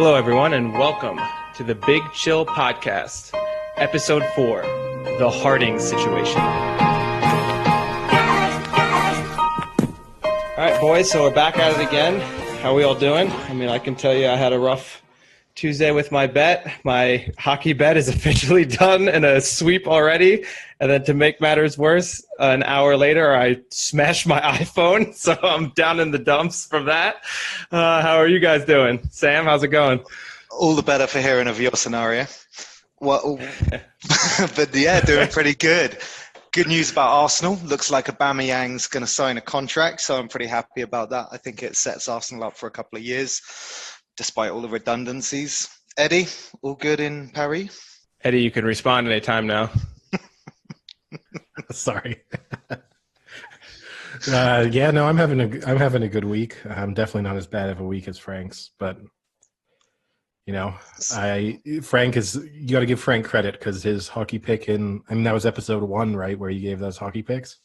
Hello, everyone, and welcome to the Big Chill Podcast, Episode 4, The Harding Situation. All right, boys, so we're back at it again. How are we all doing? I mean, I can tell you I had a rough Tuesday with my bet. My hockey bet is officially done in a sweep already. And then to make matters worse, an hour later, I smashed my iPhone. So I'm down in the dumps from that. How are you guys doing? Sam, how's it going? All the better for hearing of your scenario. Well, but yeah, doing pretty good. Good news about Arsenal. Looks like Aubameyang's going to sign a contract, so I'm pretty happy about that. I think it sets Arsenal up for a couple of years, despite all the redundancies. Eddie, all good in Paris? Eddie, you can respond anytime now. Sorry. Yeah, no, I'm having a good week. I'm definitely not as bad of a week as Frank's, but you know, you got to give Frank credit because his hockey pick that was episode 1, right, where you gave those hockey picks.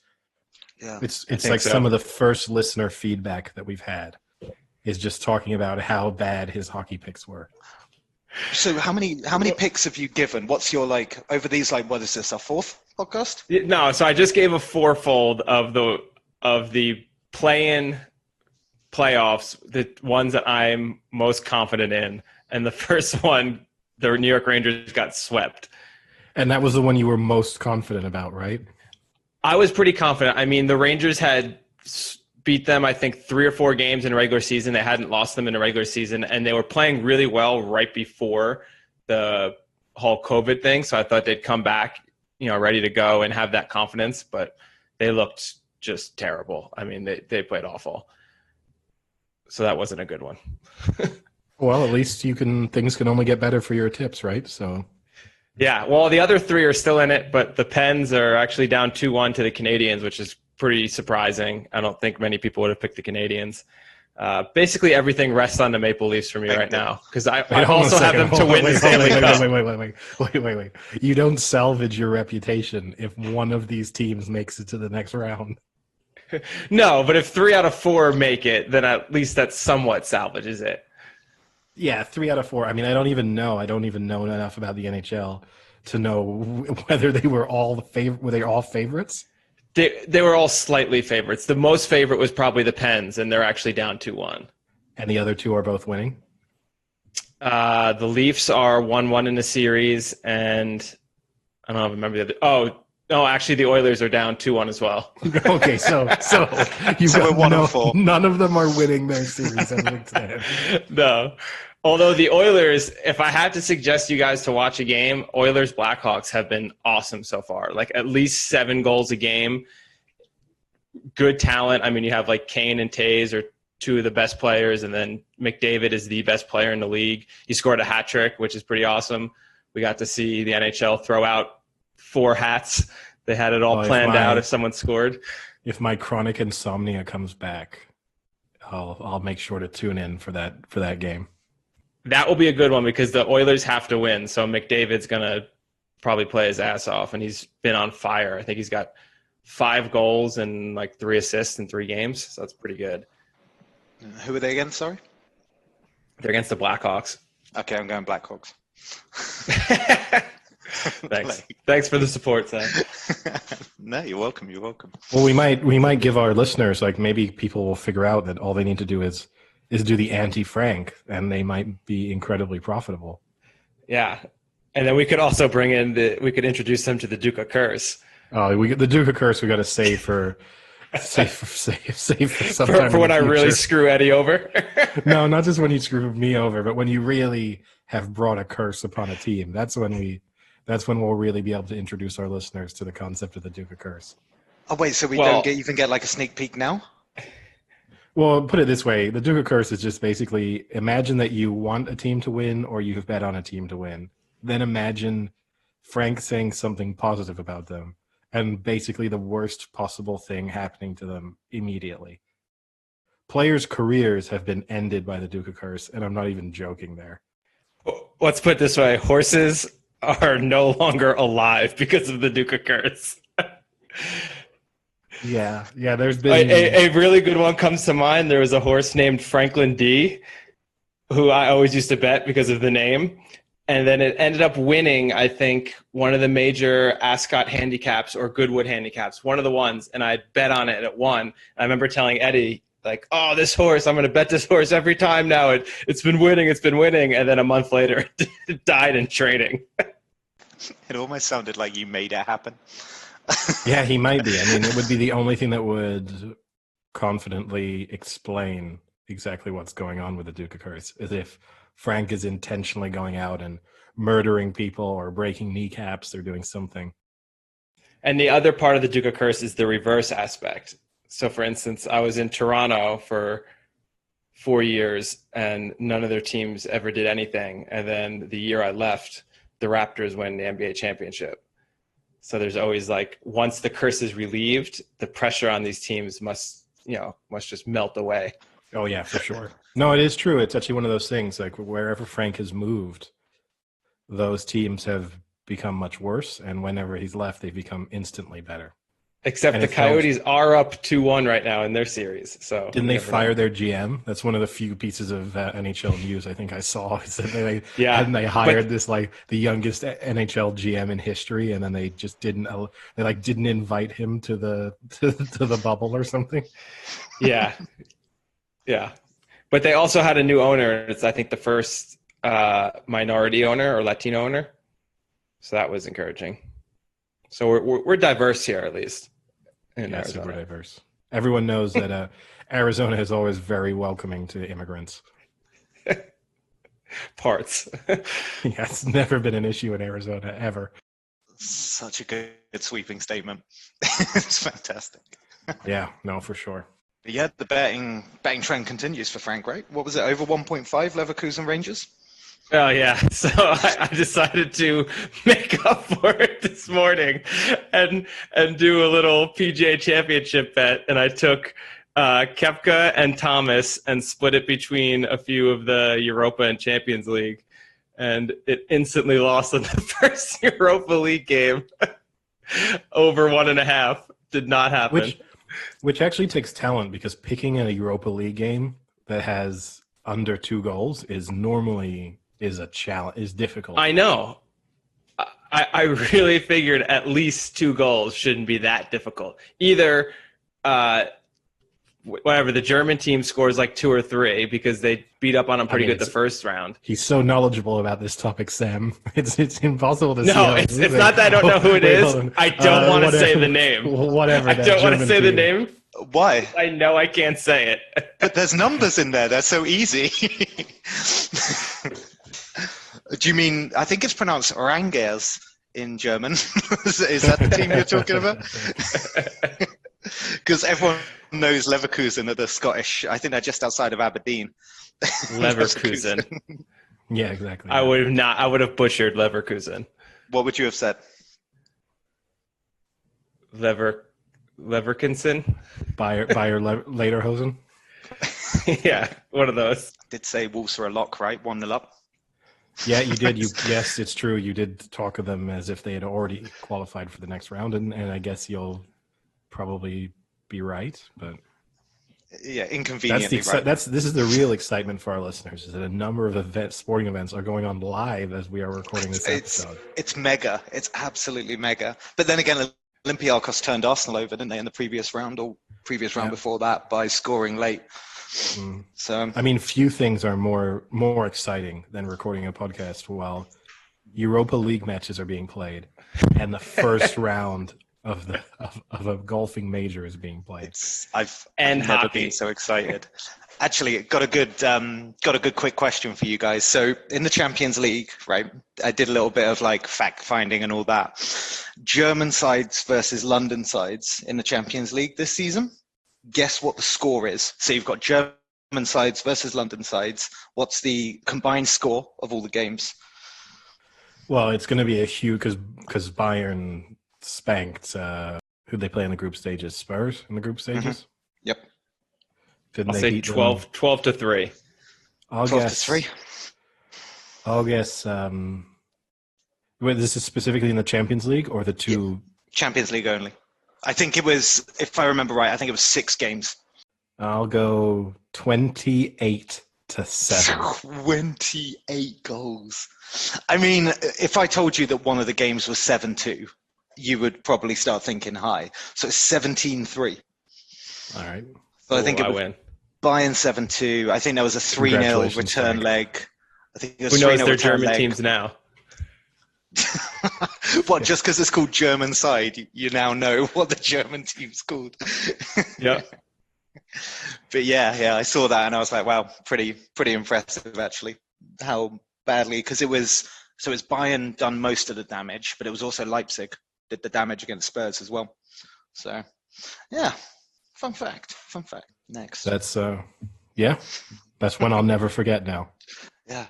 Yeah, it's like some of the first listener feedback that we've had is just talking about how bad his hockey picks were. So how many picks have you given? What's your over these what is this, our 4th podcast? No, so I just gave a fourfold of the play-in playoffs, the ones that I'm most confident in. And the first one, the New York Rangers got swept. And that was the one you were most confident about, right? I was pretty confident. I mean, the Rangers had beat them, I think, 3 or 4 games in regular season. They hadn't lost them in a regular season, and they were playing really well right before the whole COVID thing. So I thought they'd come back, ready to go and have that confidence, but they looked just terrible. I mean, they played awful. So that wasn't a good one. Well, at least things can only get better for your tips, right? So yeah, well, the other 3 are still in it, but the Pens are actually down 2-1 to the Canadiens, which is pretty surprising. I don't think many people would have picked the Canadiens. Basically, everything rests on the Maple Leafs for me right now because I also have them to win the Stanley Cup. Wait. You don't salvage your reputation if one of these teams makes it to the next round. No, but if 3 out of 4 make it, then at least that somewhat salvages it. Yeah, 3 out of 4. I mean, I don't even know enough about the NHL to know whether they were all were they all favorites? They were all slightly favorites. The most favorite was probably the Pens, and they're actually down 2-1. And the other 2 are both winning? The Leafs are 1-1 in the series, and I don't remember the other. Oh, no, actually the Oilers are down 2-1 as well. Okay, so we're 1-4. None of them are winning their series as it stands. No. Although the Oilers, if I had to suggest you guys to watch a game, Oilers Blackhawks have been awesome so far. At least 7 goals a game. Good talent. I mean, you have Kane and Taves are 2 of the best players, and then McDavid is the best player in the league. He scored a hat trick, which is pretty awesome. We got to see the NHL throw out 4 hats. They had it all planned out if someone scored. If my chronic insomnia comes back, I'll make sure to tune in for that game. That will be a good one because the Oilers have to win. So McDavid's going to probably play his ass off, and he's been on fire. I think he's got 5 goals and 3 assists in 3 games. So that's pretty good. Who are they against, sorry? They're against the Blackhawks. Okay, I'm going Blackhawks. Thanks. Thanks for the support, Sam. No, you're welcome. Well, we might give our listeners, maybe people will figure out that all they need to do is do the anti-Frank, and they might be incredibly profitable. Yeah. And then we could also bring in we could introduce them to the Duca Curse. Oh, the Duca Curse we got to save for sometime for when I really screw Eddie over. No, not just when you screw me over, but when you really have brought a curse upon a team. That's when we'll really be able to introduce our listeners to the concept of the Duca Curse. Oh wait, so we don't even get a sneak peek now? Well, put it this way. The Duca Curse is just basically imagine that you want a team to win or you've bet on a team to win. Then imagine Frank saying something positive about them and basically the worst possible thing happening to them immediately. Players' careers have been ended by the Duca Curse, and I'm not even joking there. Let's put it this way. Horses are no longer alive because of the Duca Curse. Yeah, there's been a really good one comes to mind. There was a horse named Franklin D. who I always used to bet because of the name. And then it ended up winning, I think, one of the major Ascot handicaps or Goodwood handicaps, one of the ones. And I bet on it and it won. I remember telling Eddie, like, oh, this horse, I'm going to bet this horse every time now. It's been winning. It's been winning. And then a month later, it died in training. It almost sounded like you made it happen. Yeah, he might be. I mean, it would be the only thing that would confidently explain exactly what's going on with the Duke of Curse, is if Frank is intentionally going out and murdering people or breaking kneecaps or doing something. And the other part of the Duke of Curse is the reverse aspect. So, for instance, I was in Toronto for 4 years and none of their teams ever did anything. And then the year I left, the Raptors win the NBA championship. So there's always like, once the curse is relieved, the pressure on these teams must just melt away. Oh yeah, for sure. No, it is true. It's actually one of those things, like wherever Frank has moved, those teams have become much worse. And whenever he's left, they've become instantly better. Except And the Coyotes are up 2-1 right now in their series. So didn't they fire their GM? That's one of the few pieces of NHL news I think I saw. Is that they hired this like the youngest NHL GM in history, and then they just didn't invite him to the bubble or something. Yeah, yeah. But they also had a new owner. It's I think the first minority owner or Latino owner. So that was encouraging. So we're diverse here, at least. Yeah, super diverse. Everyone knows that Arizona is always very welcoming to immigrants. Parts. Yeah, it's never been an issue in Arizona, ever. Such a good sweeping statement. It's fantastic. Yeah, no, for sure. But yeah, the betting trend continues for Frank, right? What was it, over 1.5 Leverkusen Rangers? Oh, yeah. So I decided to make up for it this morning and do a little PGA Championship bet. And I took Koepka and Thomas and split it between a few of the Europa and Champions League. And it instantly lost in the first Europa League game. Over 1.5. Did not happen. Which actually takes talent, because picking a Europa League game that has under 2 goals is a challenge, is difficult. I know. I really figured at least 2 goals shouldn't be that difficult. Either whatever, the German team scores like 2 or 3 because they beat up on them pretty good the first round. He's so knowledgeable about this topic, Sam. It's impossible to No, it's not that I don't know who it is. I don't want to say the name. Whatever. I don't want to say the name. Why? I know I can't say it. But there's numbers in there. They're so easy. Do you mean, I think it's pronounced Rangers in German. Is that the team you're talking about? Because everyone knows Leverkusen are the Scottish. I think they're just outside of Aberdeen. Leverkusen. Yeah, exactly. I would have butchered Leverkusen. What would you have said? Leverkusen? Bayer Lederhosen? Yeah, one of those. I did say Wolves were a lock, right? 1-0 up. Yeah, you did. Yes, it's true. You did talk of them as if they had already qualified for the next round, and I guess you'll probably be right, but yeah, inconveniently right. This is the real excitement for our listeners, is that a number of sporting events are going on live as we are recording this episode. It's mega. It's absolutely mega. But then again, Olympiacos turned Arsenal over, didn't they, in the previous round before that by scoring late. So I mean, few things are more exciting than recording a podcast while Europa League matches are being played and the first round of a golfing major is being played. I've never been so excited. Actually, got a good quick question for you guys. So in the Champions League, right? I did a little bit of like fact finding and all that. German sides versus London sides in the Champions League this season. Guess what the score is? So you've got German sides versus London sides. What's the combined score of all the games? Well, it's going to be a huge, because Bayern spanked who they play in the group stages, Spurs in the group stages. Yep. Didn't I'll they say beat 12-3. I'll 12-3. I'll guess. Wait, this is specifically in the Champions League or the two? Champions League only. I think it was, if I remember right, I think it was 6 games. I'll go 28-3. to 7. 28 goals. I mean, if I told you that one of the games was 7-2, you would probably start thinking high. So it's 17-3. All right. So I think it I was win. Bayern 7-2. I think there was a 3-0 Congratulations, return Frank. leg. I think it was Who knows 3-0 their return German leg. teams now? What, just because it's called German side, you now know what the German team's called. Yeah. But yeah, I saw that and I was like, wow, pretty impressive actually. How badly, because it was Bayern done most of the damage, but it was also Leipzig did the damage against Spurs as well. So yeah, fun fact. Next. That's that's one I'll never forget now. Yeah.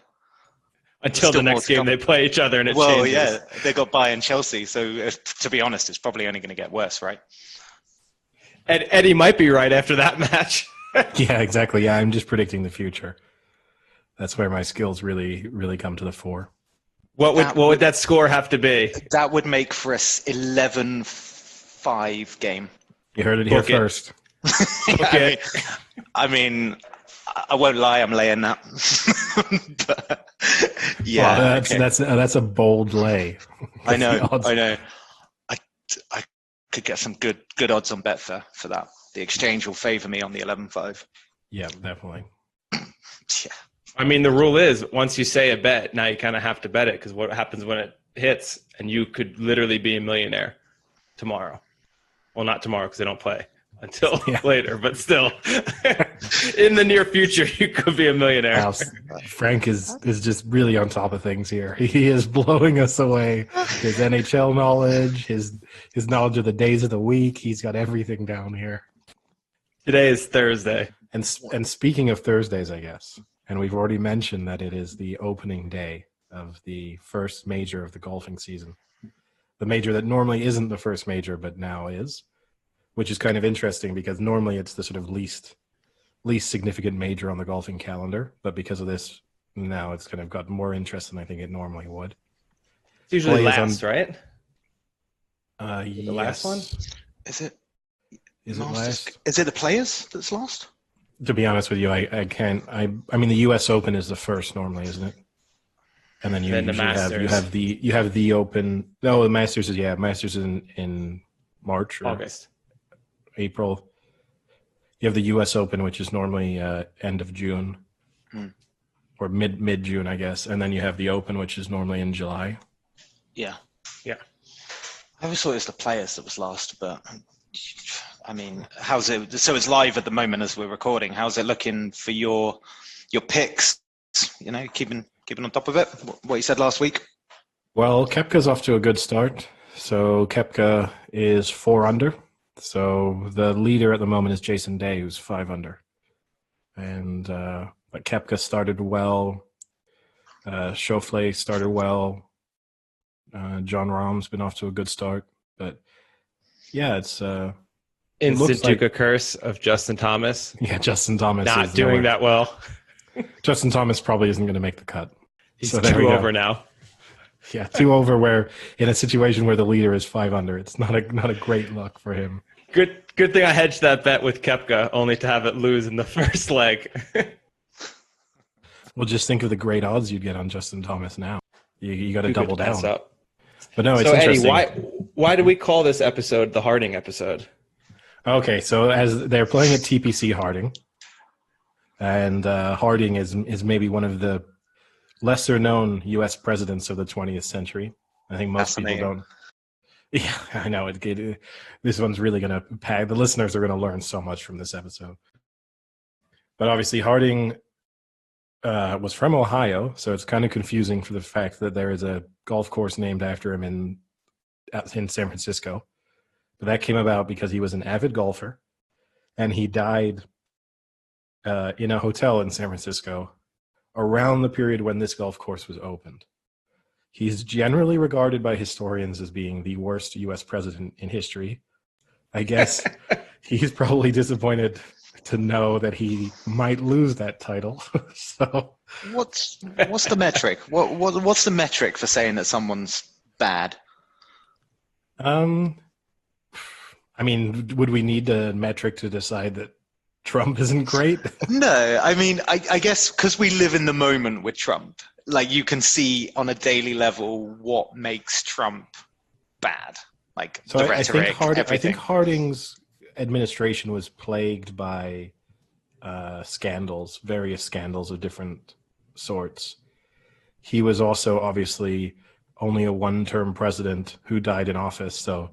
Until Still the more next to game come. they play each other and it Well, changes. yeah, they got Bayern Chelsea, so to be honest, it's probably only going to get worse, right? Eddie might be right after that match. Yeah, exactly. Yeah, I'm just predicting the future. That's where my skills really come to the fore. What would that score have to be? That would make for a 11-5 game. You heard it here Book it. first. Okay. I mean, I won't lie, I'm laying that. But, yeah, Well, that's a bold lay. I know. The odds- I could get some good odds on Betfair for that. The exchange will favour me on the 11-5. Yeah, definitely. Yeah. I mean, the rule is once you say a bet, now you kind of have to bet it because what happens when it hits and you could literally be a millionaire tomorrow. Well, not tomorrow because they don't play until later, but still in the near future, you could be a millionaire. Wow, Frank is just really on top of things here. He is blowing us away. His NHL knowledge, his knowledge of the days of the week. He's got everything down here. Today is Thursday. And speaking of Thursdays, I guess, and we've already mentioned that it is the opening day of the first major of the golfing season. The major that normally isn't the first major, but now is, which is kind of interesting because normally it's the sort of least significant major on the golfing calendar. But because of this, now it's kind of got more interest than I think it normally would. It's usually Play is last, right? The last one? Is it? Is it last? Is it the Players that's last? To be honest with you, I can't. I mean, the U.S. Open is the first normally, isn't it? And then you Then the usually Masters. you have the Open. No, the Masters is in March or August. April. You have the U.S. Open, which is normally end of June or mid June, I guess, and then you have the Open, which is normally in July. Yeah. Yeah. I always thought it was the Players that was last, but I mean, how's it? So it's live at the moment as we're recording. How's it looking for your picks? You know, keeping on top of it. What you said last week. Well, Koepka's off to a good start. So Koepka is 4 under. So the leader at the moment is Jason Day, who's 5 under. And but Koepka started well. Schauffele started well. John Rahm's been off to a good start. But yeah, it's Instant like- Duca curse of Justin Thomas. yeah, Justin Thomas Not is doing nowhere. that well. Justin Thomas probably isn't going to make the cut. He's So there we 2 go. over now. Yeah, 2 over. Where in a situation where the leader is 5 under, it's not a great look for him. Good thing I hedged that bet with Koepka, only to have it lose in the first leg. Well, just think of the great odds you'd get on Justin Thomas now. You got to Who double could pass down. up? But no, it's So Eddie, interesting. why do we call this episode the Harding episode? Okay, so as they're playing at TPC Harding, and Harding is maybe one of the lesser known U.S. presidents of the 20th century. I think most people don't. Yeah, I know. This one's really going to pack. The listeners are going to learn so much from this episode. But obviously, Harding was from Ohio, so it's kind of confusing for the fact that there is a golf course named after him in San Francisco. But that came about because he was an avid golfer, and he died in a hotel in San Francisco around the period when this golf course was opened. He's generally regarded by historians as being the worst U.S. president in history. I guess he's probably disappointed to know that he might lose that title. So, What's the metric? What's the metric for saying that someone's bad? I mean, would we need a metric to decide that Trump isn't great? No, I mean, I guess because we live in the moment with Trump, like you can see on a daily level what makes Trump bad, like So the I think rhetoric, everything. Harding's administration was plagued by scandals, various scandals of different sorts. He was also obviously only a one-term president who died in office, so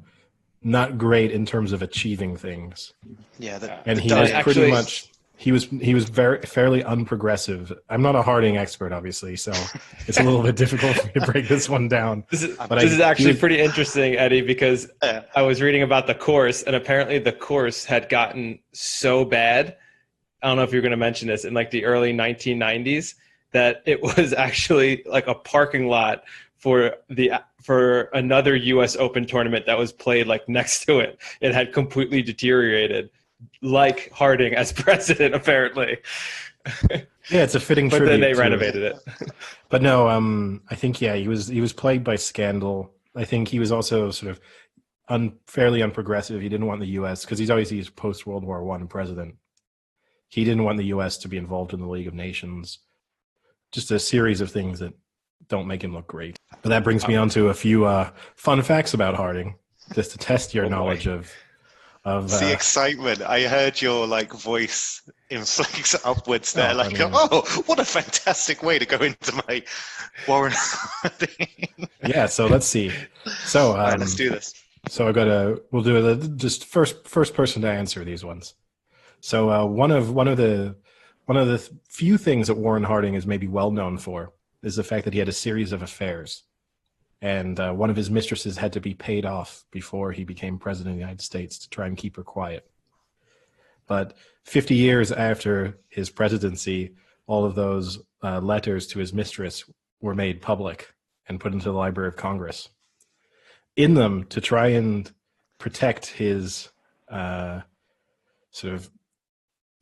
not great in terms of achieving things. Yeah, And the he was dying pretty Actually- much he was very fairly unprogressive. I'm not a Harding expert, obviously, so it's a little bit difficult for me to break this one down. This is, But this is actually he was- pretty interesting, Eddie, because Yeah. I was reading about the course, and apparently the course had gotten so bad. I don't know if you're going to mention this in like the early 1990s, that it was actually like a parking lot for another U.S. Open tournament that was played like next to it. It had completely deteriorated, like Harding as president, apparently. Yeah, it's a fitting But tribute. then they to- renovated it. But no, I think he was plagued by scandal. I think he was also sort of fairly unprogressive. He didn't want the U.S. because he's obviously post World War I president. He didn't want the U.S. to be involved in the League of Nations. Just a series of things that don't make him look great. But that brings me on to a few fun facts about Harding, just to test your knowledge of. It's the excitement. I heard your like voice inflect upwards there. Oh, Like, I mean- oh, what a fantastic way to go into my Warren Harding. Yeah, so let's see. So All right, let's do this. So we'll do just first person to answer these ones. So one of the few things that Warren Harding is maybe well known for is the fact that he had a series of affairs, and one of his mistresses had to be paid off before he became president of the United States to try and keep her quiet. But 50 years after his presidency, all of those letters to his mistress were made public and put into the Library of Congress. In them, to try and protect his sort of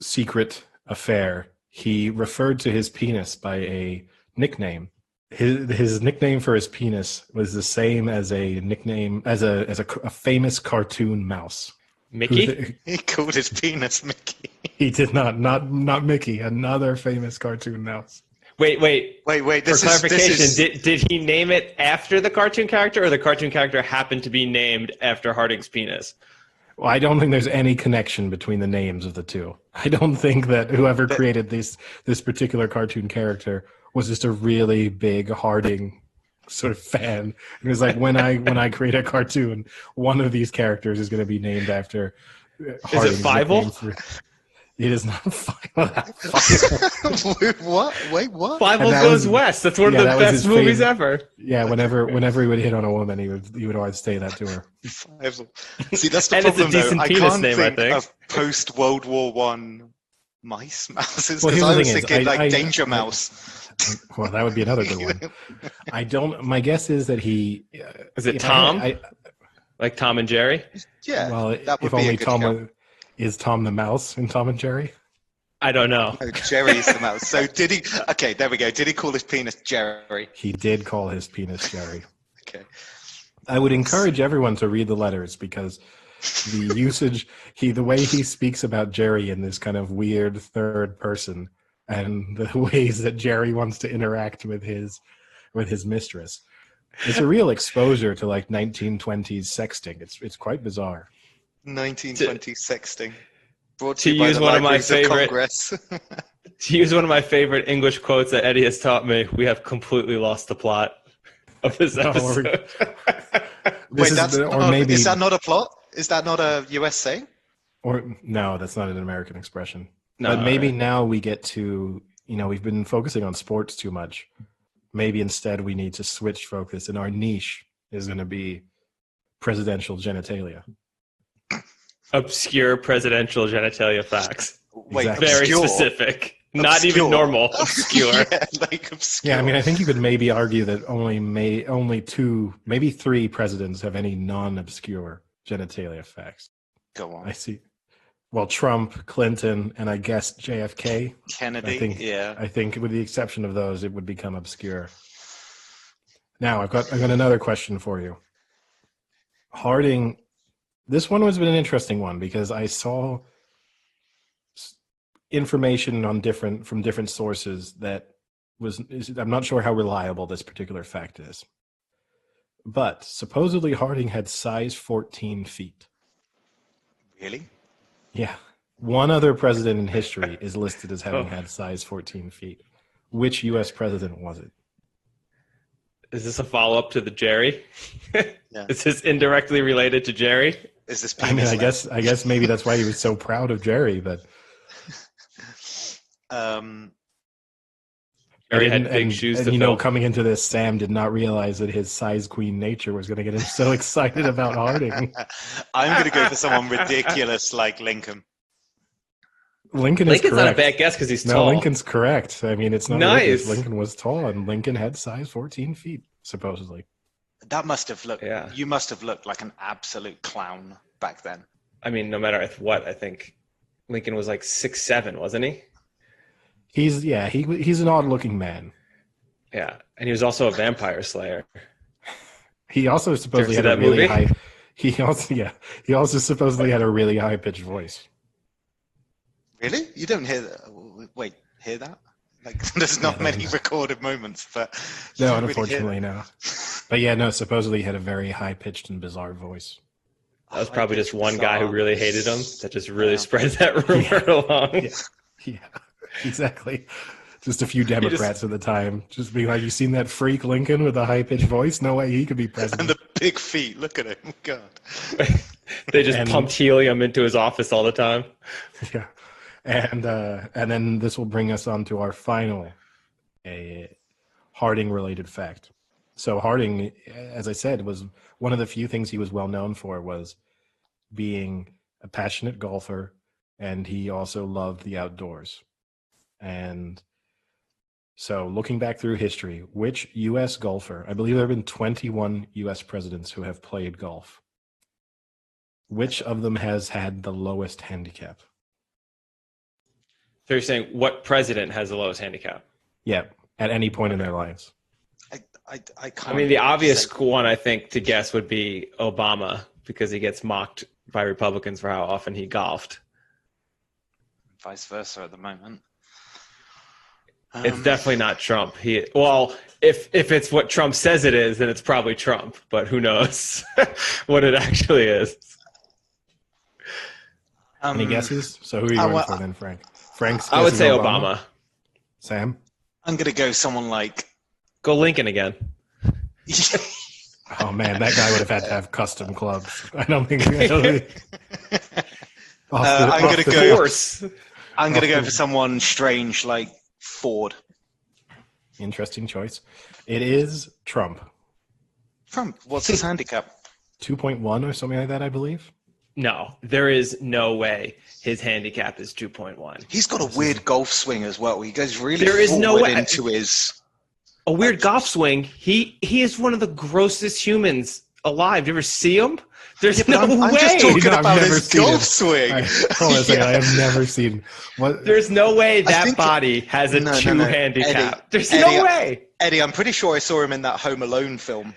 secret affair, he referred to his penis by a nickname. His nickname for his penis was the same as a nickname as a famous cartoon mouse. Mickey? He called his penis Mickey. He did not Mickey, another famous cartoon mouse. Wait. Wait. For clarification, did he name it after the cartoon character, or the cartoon character happened to be named after Harding's penis? Well, I don't think there's any connection between the names of the two. I don't think that whoever created this particular cartoon character was just a really big Harding sort of fan. It was like, when I create a cartoon, one of these characters is going to be named after Harding's Fievel? nickname. It is not Fievel. What? Wait, what? Fievel that Goes was- West. That's one of yeah, the that was best his movies favorite. ever. Yeah, whenever he would hit on a woman, he would always say that to her. See, that's the And it's a problem, though. decent I penis can't name, I think think. of post-World War One mouses, Well, because here's I the was thing is, thinking like I- Danger Mouse. Well, that would be another good one. I don't. My guess is that he Is it if I- Tom? I, Like Tom and Jerry? Yeah, well, that would if be only a good Tom show. is Tom the mouse in Tom and Jerry. I don't know. Oh, Jerry's the mouse. So did he? Okay, there we go. Did he call his penis Jerry? He did call his penis Jerry. Okay. I would encourage everyone to read the letters because the usage, the way he speaks about Jerry in this kind of weird third person, and the ways that Jerry wants to interact with his mistress, it's a real exposure to like 1920s sexting. It's quite bizarre. 1920 sexting. Brought to to you by use the one of my Libraries of favorite- Congress. To use one of my favorite English quotes that Eddie has taught me, we have completely lost the plot of this No, episode. Wait, Is that not a plot? Is that not a US saying? or no, that's not an American expression. No, But maybe now we get to, we've been focusing on sports too much. Maybe instead we need to switch focus, and our niche is going to be presidential genitalia. obscure presidential genitalia facts. Wait, Exactly. Very obscure? specific. Not Obscure. even normal. Obscure. Yeah, like obscure. Yeah, I mean, I think you could maybe argue that only two, maybe three presidents have any non-obscure genitalia facts. Go on. I see. Well, Trump, Clinton, and I guess JFK. Kennedy. I think, yeah. I think with the exception of those, it would become obscure. Now, I've got another question for you. Harding, this one has been an interesting one because I saw information on from different sources that I'm not sure how reliable this particular fact is. But supposedly Harding had size 14 feet. Really? Yeah. One other president in history is listed as having had size 14 feet. Which U.S. president was it? Is this a follow-up to the Jerry? Yeah. Is this indirectly related to Jerry? Is this I mean, I guess maybe that's why he was so proud of Jerry, but Jerry had big shoes to fill. Coming into this, Sam did not realize that his size queen nature was going to get him so excited about Harding. I'm going to go for someone ridiculous like Lincoln. Lincoln's correct. Not a bad guess because he's tall. No, Lincoln's correct. I mean, it's not nice. Lincoln was tall, and Lincoln had size 14 feet, supposedly. That must have looked. Yeah. You must have looked like an absolute clown back then. I mean, no matter what, I think Lincoln was like 6'7", wasn't he? He's an odd-looking man. Yeah, and he was also a vampire slayer. He also supposedly had a really high. He also supposedly had a really high-pitched voice. Really? You don't hear that? Wait, hear that? Like, there's not many recorded moments, but no, unfortunately, no. But yeah, no. Supposedly, he had a very high-pitched and bizarre voice. That was probably just one guy who really hated him that just really spread that rumor along. Yeah, exactly. Just a few Democrats at the time, just being like, "You seen that freak Lincoln with a high-pitched voice? No way he could be president." And the big feet. Look at him, God. They just pumped helium into his office all the time. Yeah. And then this will bring us on to our final Harding-related fact. So Harding, as I said, was one of the few things he was well known for was being a passionate golfer, and he also loved the outdoors. And so looking back through history, which U.S. golfer, I believe there have been 21 U.S. presidents who have played golf. Which of them has had the lowest handicap? So you're saying what president has the lowest handicap? Yeah, at any point in their lives. I mean, the obvious one I think to guess would be Obama because he gets mocked by Republicans for how often he golfed. Vice versa at the moment. It's definitely not Trump. If it's what Trump says it is, then it's probably Trump. But who knows what it actually is? Any guesses? So who are you going for then, Frank? I would say Obama. Sam? I'm going to go someone like... Go Lincoln again. Oh, man, that guy would have had to have custom clubs. I'm going to go for someone strange like Ford. Interesting choice. It is Trump. Trump? What's his handicap? 2.1 or something like that, I believe. No, there is no way his handicap is 2.1. He's got a weird golf swing as well. He goes really into his... A weird golf swing. He is one of the grossest humans alive. You ever see him? There's no way. I'm just talking about his golf swing. I have never seen. What? There's no way that body has a 2 handicap. Eddie, There's no way. Eddie, I'm pretty sure I saw him in that Home Alone film.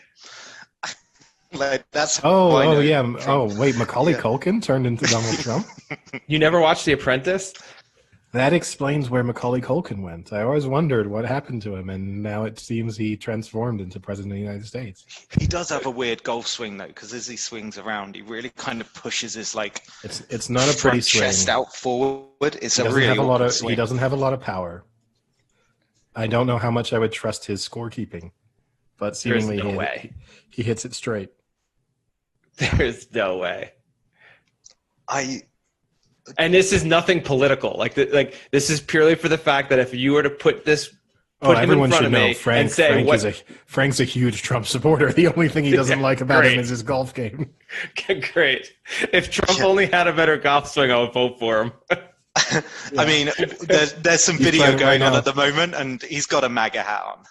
That's yeah. Oh, wait, Macaulay Culkin turned into Donald Trump? You never watched The Apprentice? That explains where Macaulay Culkin went. I always wondered what happened to him, and now it seems he transformed into President of the United States. He does have a weird golf swing, though, because as he swings around, he really kind of pushes his, It's not a pretty swing. Chest out forward. It's a really swing. He doesn't have a lot of power. I don't know how much I would trust his scorekeeping, but seemingly he hits it straight. There's no way. And this is nothing political. This is purely for the fact that if you were to put him in front of me and say, Frank's a huge Trump supporter. The only thing he doesn't like about him is his golf game. Great. If Trump only had a better golf swing, I would vote for him. I mean, there's some video going on at the moment, and he's got a MAGA hat on.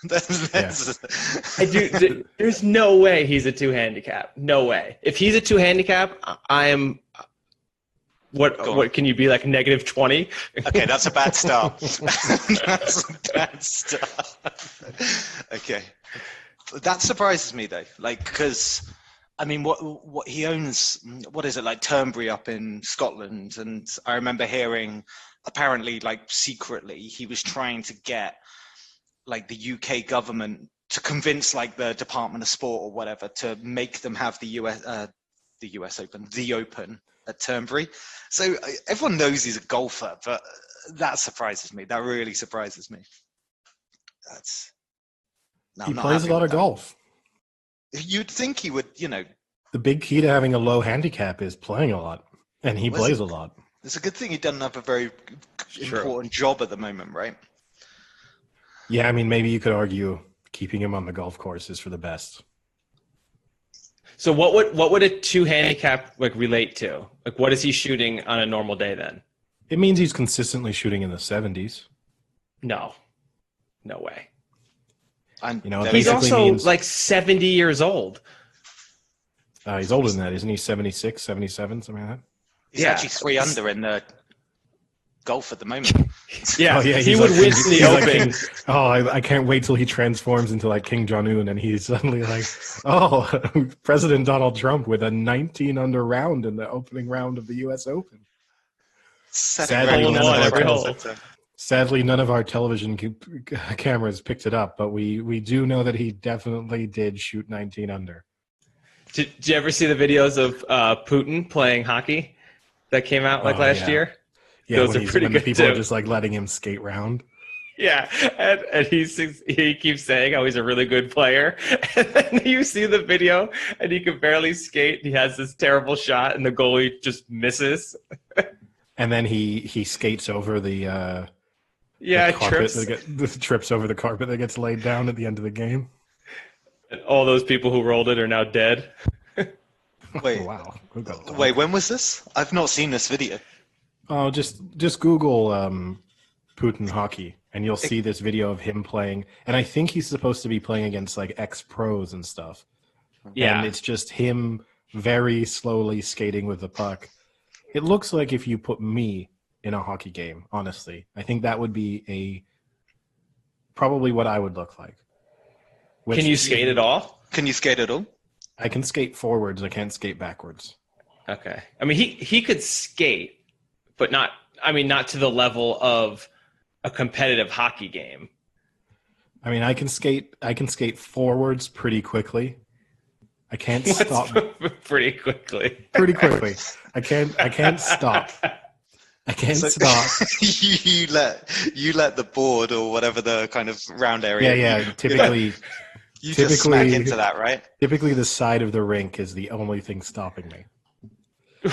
There's no way he's a 2 handicap. No way. If he's a 2 handicap, I am. What can you be like -20? Okay, that's a bad start. That's a bad start. Okay, that surprises me though. Because I mean, what he owns, what is it, like Turnberry up in Scotland? And I remember hearing, apparently, like secretly, he was trying to get like the UK government to convince like the Department of Sport or whatever to make them have the US Open, the Open at Turnberry. So everyone knows he's a golfer, but that surprises me. That really surprises me. He plays a lot of golf. You'd think he would, The big key to having a low handicap is playing a lot, and he plays a lot. It's a good thing he doesn't have a very important job at the moment, right? Yeah, I mean, maybe you could argue keeping him on the golf course is for the best. So what would a 2 handicap like relate to? Like, what is he shooting on a normal day then? It means he's consistently shooting in the 70s. No way. And he's also like 70 years old. He's older than that, isn't he? 76, 77, something like that. He's actually 3 under in the golf at the moment. Yeah, he would win the Open. I can't wait till he transforms into like King Jong-un and he's suddenly like, President Donald Trump with a 19 under round in the opening round of the U.S. Open. Sadly, none of our television cameras picked it up, but we do know that he definitely did shoot 19 under. Did you ever see the videos of Putin playing hockey that came out last year? Yeah, those are pretty good. People are just like letting him skate round. Yeah, and he keeps saying how he's a really good player, and then you see the video, and he can barely skate. He has this terrible shot, and the goalie just misses. And then he skates over the trips over the carpet that gets laid down at the end of the game. And all those people who rolled it are now dead. Wait, wow. Wait, when was this? I've not seen this video. Oh, just Google Putin hockey, and you'll see this video of him playing. And I think he's supposed to be playing against like ex-pros and stuff. Yeah, and it's just him very slowly skating with the puck. It looks like if you put me in a hockey game, honestly. I think that would be probably what I would look like. Can you skate at all? Can you skate at all? I can skate forwards. I can't skate backwards. Okay. I mean, he could skate, but not to the level of a competitive hockey game. I mean, I can skate forwards pretty quickly. I can't stop pretty quickly. Pretty quickly. I can't stop. I can't stop. you let the board or whatever the kind of round area. Yeah. Typically, just smack into that, right? Typically, the side of the rink is the only thing stopping me.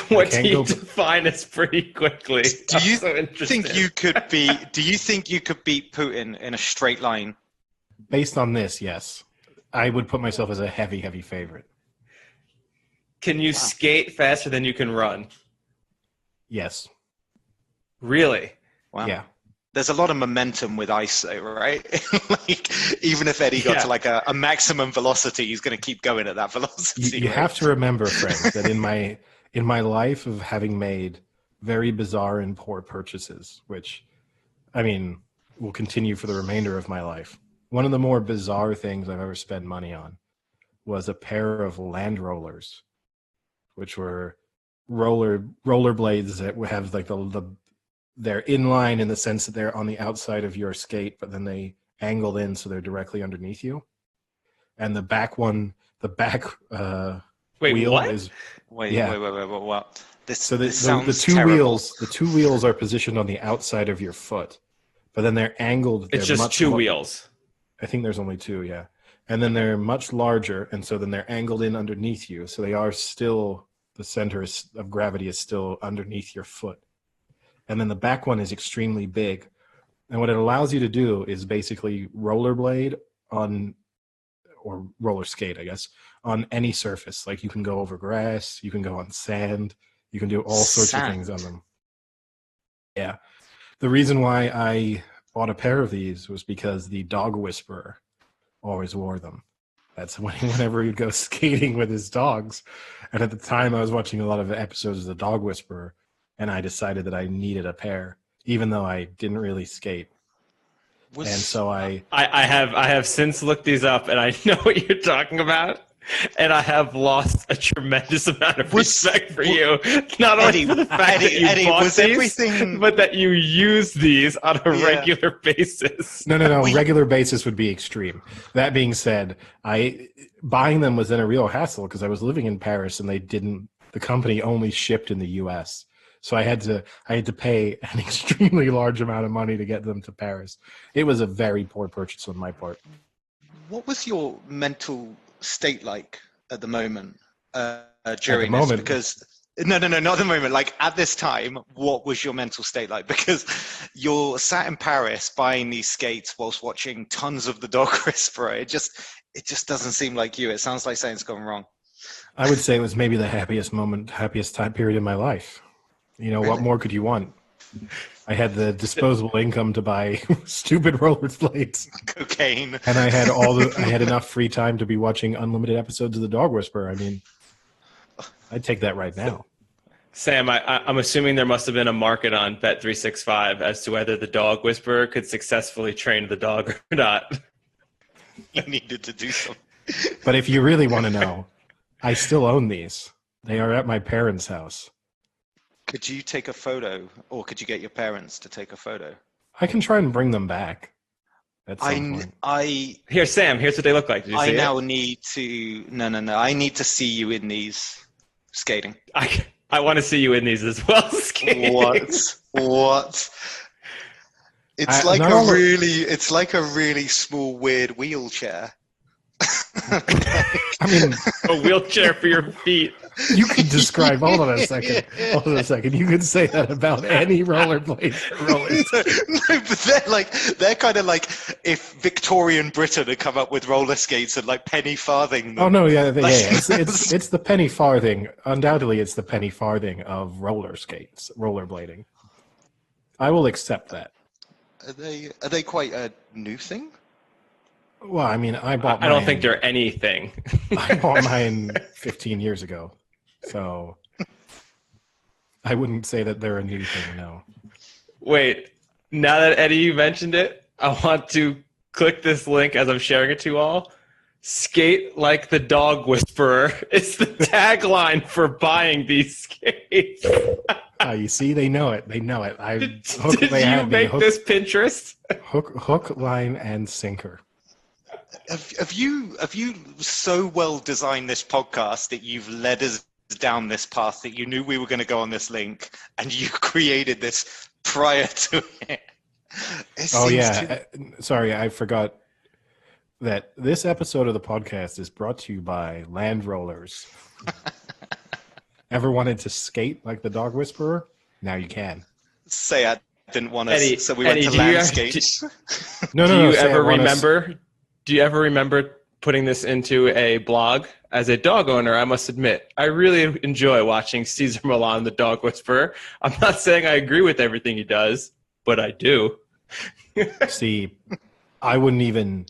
What do you define as pretty quickly? Do you think you could beat Putin in a straight line? Based on this, yes. I would put myself as a heavy favorite. Can you skate faster than you can run? Yes. Really? Wow. Yeah. There's a lot of momentum with ice, though, right? Like, even if Eddie got to like a maximum velocity, he's going to keep going at that velocity. You have to remember, Frank, that in my life of having made very bizarre and poor purchases, which, I mean, will continue for the remainder of my life. One of the more bizarre things I've ever spent money on was a pair of land rollers, which were rollerblades that would have like they're inline in the sense that they're on the outside of your skate, but then they angle in so they're directly underneath you. And the back wheel what? is wait, what? The two wheels are positioned on the outside of your foot, but then they're angled. It's just two wheels. I think there's only two, yeah. And then they're much larger, and so then they're angled in underneath you. So they are still, the center of gravity is still underneath your foot. And then the back one is extremely big. And what it allows you to do is basically rollerblade or roller skate, I guess, on any surface. Like you can go over grass, you can go on sand, you can do all sorts of things on them. Yeah. The reason why I bought a pair of these was because the dog whisperer always wore them. That's whenever he'd go skating with his dogs. And at the time I was watching a lot of episodes of the dog whisperer, and I decided that I needed a pair, even though I didn't really skate. And so I have since looked these up, and I know what you're talking about. And I have lost a tremendous amount of respect for you. Not Eddie, only for the fact that you Eddie, bought was these, everything- but that you use these on a Yeah. regular basis. No. Regular basis would be extreme. That being said, buying them was then a real hassle because I was living in Paris and the company only shipped in the US. So I had to pay an extremely large amount of money to get them to Paris. It was a very poor purchase on my part. What was your mental state like at the moment during moment? this? Because no, not the moment. Like at this time, what was your mental state like? Because you're sat in Paris buying these skates whilst watching tons of the Dog Whisperer. It just doesn't seem like you. It sounds like something's gone wrong. I would say it was maybe the happiest time period in my life. You know, Really? What more could you want? I had the disposable income to buy stupid rollerblades, Cocaine, and I had enough free time to be watching unlimited episodes of The Dog Whisperer. I mean, I'd take that right now. Sam, I'm assuming there must have been a market on Bet365 as to whether the Dog Whisperer could successfully train the dog or not. you needed to do something. But if you really want to know, I still own these. They are at my parents' house. Could you take a photo, or could you get your parents to take a photo? I can try and bring them back at some point. Here, Sam, here's what they look like. Did you see now it? need to no. I need to see you in these skating. I want to see you in these as well. Skating. What? It's like a really small weird wheelchair. I mean, a wheelchair for your feet. You could describe. Hold on a second. You could say that about any rollerblade. No, but they're kind of like if Victorian Britain had come up with roller skates and like penny farthing them. Oh no, yeah. It's the penny farthing. Undoubtedly, it's the penny farthing of rollerblading. I will accept that. Are they quite a new thing? Well, I mean, I don't think they're anything. I bought mine 15 years ago, so I wouldn't say that they're a new thing. No. Wait, now that Eddie mentioned it, I want to click this link as I'm sharing it to you all. Skate like the Dog Whisperer. It's the tagline for buying these skates. You see, they know it. Did you make this Pinterest? Hook, line, and sinker. Have you so well designed this podcast that you've led us down this path that you knew we were going to go on this link and you created this prior to it? Sorry, I forgot that this episode of the podcast is brought to you by Land Rollers. Ever wanted to skate like the Dog Whisperer? Now you can. Say I didn't want to, Eddie, so we went to landscape. Do you ever remember putting this into a blog? As a dog owner, I must admit, I really enjoy watching Cesar Millan, the Dog Whisperer. I'm not saying I agree with everything he does, but I do. See, I wouldn't even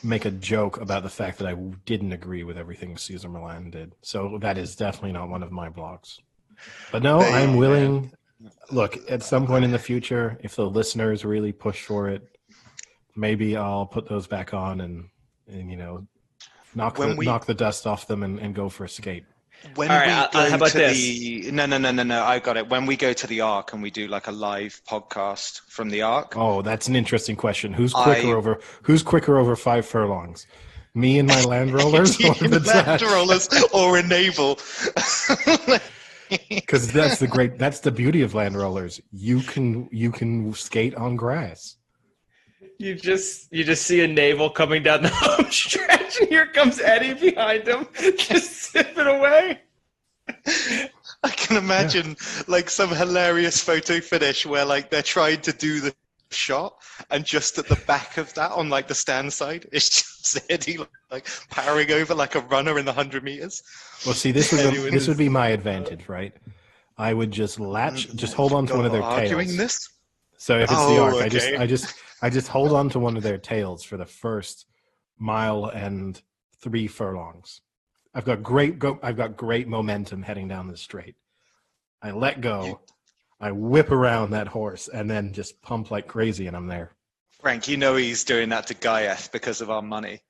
make a joke about the fact that I didn't agree with everything Cesar Millan did. So that is definitely not one of my blogs. But no, I'm willing. Look, at some point in the future, if the listeners really push for it, maybe I'll put those back on and you know, knock the dust off them and go for a skate. How about this? No, I got it. When we go to the Ark and we do like a live podcast from the Ark. Oh, that's an interesting question. Who's quicker over 5 furlongs? Me and my Land Rollers, or the Land Rollers, or a navel? Because that's the beauty of Land Rollers. You can skate on grass. You just see a navel coming down the home stretch, and here comes Eddie behind him, just zipping away. I can imagine like some hilarious photo finish where like they're trying to do the shot, and just at the back of that on like the stand side, it's just Eddie like powering over like a runner in the 100 meters. Well, see, this would be my advantage, right? I would just hold on to one of their tails. This? So if it's the Ark, okay. I just hold on to one of their tails for the first mile and 3 furlongs. I've got great momentum heading down the straight. I let go, I whip around that horse, and then just pump like crazy, and I'm there. Frank, you know he's doing that to Gaieth because of our money.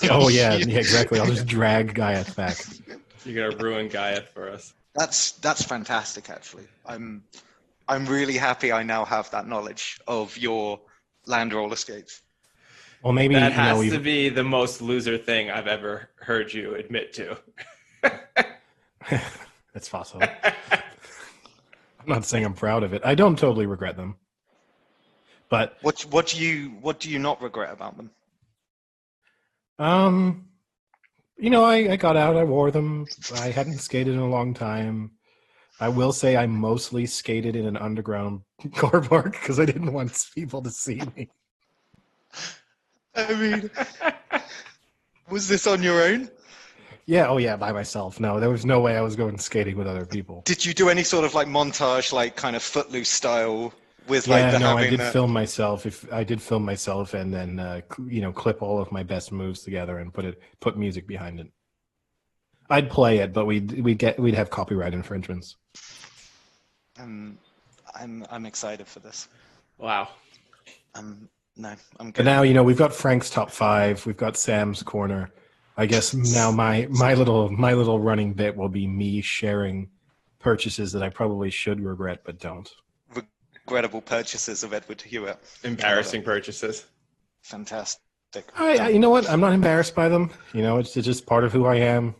Oh yeah, exactly. I'll just drag Gaiath back. You're gonna ruin Gaia for us. That's fantastic. Actually, I'm really happy. I now have that knowledge of your land roller skates. Well, maybe That you know has to we've. be the most loser thing I've ever heard you admit to. That's possible. I'm not saying I'm proud of it. I don't totally regret them, but What do you not regret about them? you know, I got out. I wore them. I hadn't skated in a long time. I will say I mostly skated in an underground car park because I didn't want people to see me. I mean, was this on your own? Yeah, oh yeah, by myself. No, there was no way I was going skating with other people. Did you do any sort of like montage, like kind of Footloose style, with Yeah, like the no, I having did the... film myself. If I did film myself, and then you know, clip all of my best moves together and put music behind it. I'd play it, but we'd have copyright infringements. I'm excited for this. Wow. No, I'm good. But now, you know, we've got Frank's top 5. We've got Sam's corner. I guess now my little running bit will be me sharing purchases that I probably should regret but don't. Regrettable purchases of Edward Hewitt. Embarrassing purchases. Fantastic. You know what? I'm not embarrassed by them. You know, it's just part of who I am.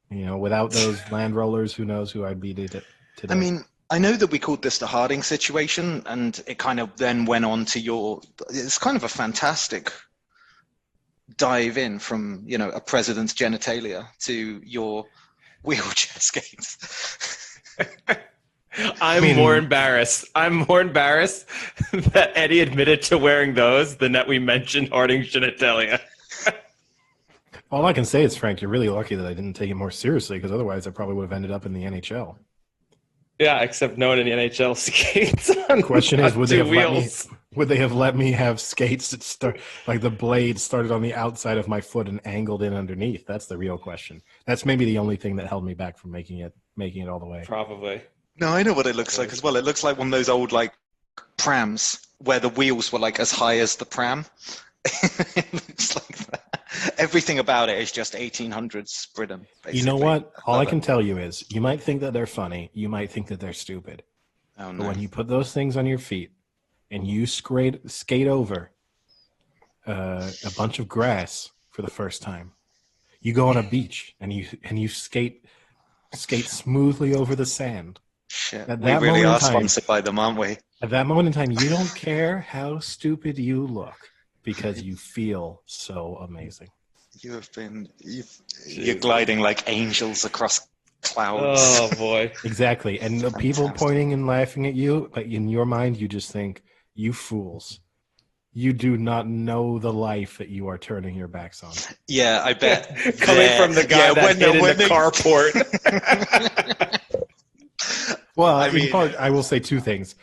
You know, without those land rollers, who knows who I'd be today. I mean, I know that we called this the Harding situation, and it kind of then went on to your... It's kind of a fantastic dive in from, you know, a president's genitalia to your wheelchair skates. I'm more embarrassed that Eddie admitted to wearing those than that we mentioned Harding's genitalia. All I can say is, Frank, you're really lucky that I didn't take it more seriously, because otherwise I probably would have ended up in the NHL. Yeah, except no one in the NHL skates on The question is, would they have let me have skates that start like the blade started on the outside of my foot and angled in underneath? That's the real question. That's maybe the only thing that held me back from making it all the way. Probably. No, I know what it looks like as well. It looks like one of those old like prams where the wheels were like as high as the pram. It looks like that. Everything about it is just 1800s Britain. Basically. You know what? All I can tell you is, you might think that they're funny. You might think that they're stupid. Oh, no. But when you put those things on your feet and you skate over a bunch of grass for the first time, you go on a beach and you skate smoothly over the sand. Shit, we really are sponsored by them, aren't we? At that moment in time, you don't care how stupid you look because you feel so amazing. You're gliding like angels across clouds. Oh boy. Exactly. And the people pointing and laughing at you, but in your mind, you just think, you fools. You do not know the life that you are turning your backs on. Yeah, I bet. Coming from the guy that hid in the carport. Well, I will say two things.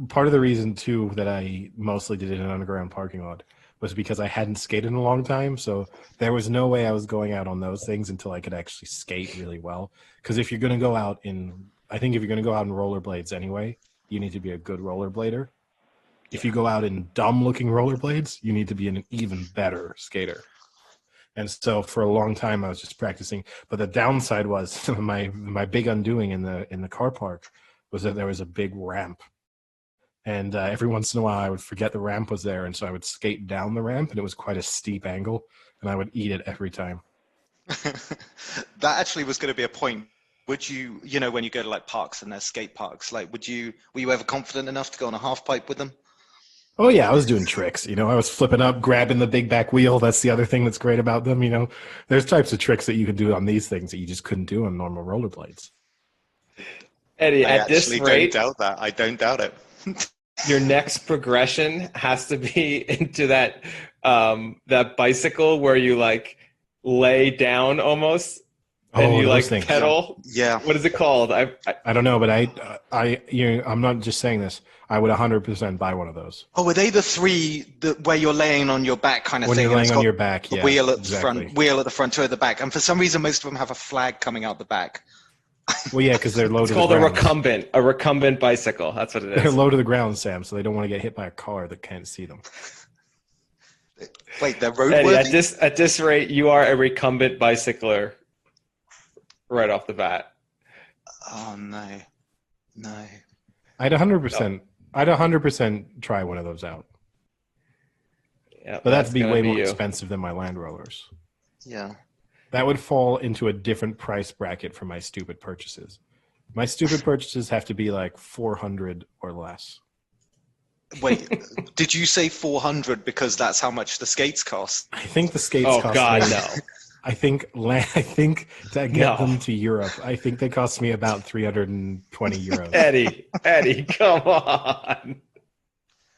Part of the reason, too, that I mostly did it in an underground parking lot was because I hadn't skated in a long time. So there was no way I was going out on those things until I could actually skate really well. Because if you're going to go out in rollerblades anyway, you need to be a good rollerblader. If you go out in dumb-looking rollerblades, you need to be an even better skater. And so for a long time, I was just practicing. But the downside was my big undoing in the car park was that there was a big ramp. And every once in a while, I would forget the ramp was there. And so I would skate down the ramp, and it was quite a steep angle. And I would eat it every time. That actually was going to be a point. Would you, when you go to like parks and there's skate parks, like were you ever confident enough to go on a half pipe with them? Oh yeah, I was doing tricks. I was flipping up, grabbing the big back wheel. That's the other thing that's great about them. There's types of tricks that you can do on these things that you just couldn't do on normal rollerblades. Eddie, at this rate, I don't doubt it. Your next progression has to be into that bicycle where you like lay down almost and you like things. Pedal. Yeah. What is it called? I don't know, but I'm not just saying this. I would 100% buy one of those. Oh, were they the three where you're laying on your back kind of when thing? When you're laying on your back, yeah. Wheel at the front, two at the back. And for some reason, most of them have a flag coming out the back. Well, yeah, because they're low to the ground. It's called a recumbent bicycle. That's what it is. They're low to the ground, Sam, so they don't want to get hit by a car that can't see them. Wait, they're Eddie, roadworthy? at this rate, you are a recumbent bicycler right off the bat. Oh no, no. I'd 100%. I'd 100% try one of those out. Yeah, But that'd be gonna way be more you. expensive than my Land Rollers. Yeah. That would fall into a different price bracket for my stupid purchases. My stupid purchases have to be like 400 or less. Wait, did you say 400 because that's how much the skates cost? I think the skates Oh cost God, me. no. I think to get No. them to Europe, I think they cost me about 320 euros. Eddie, come on.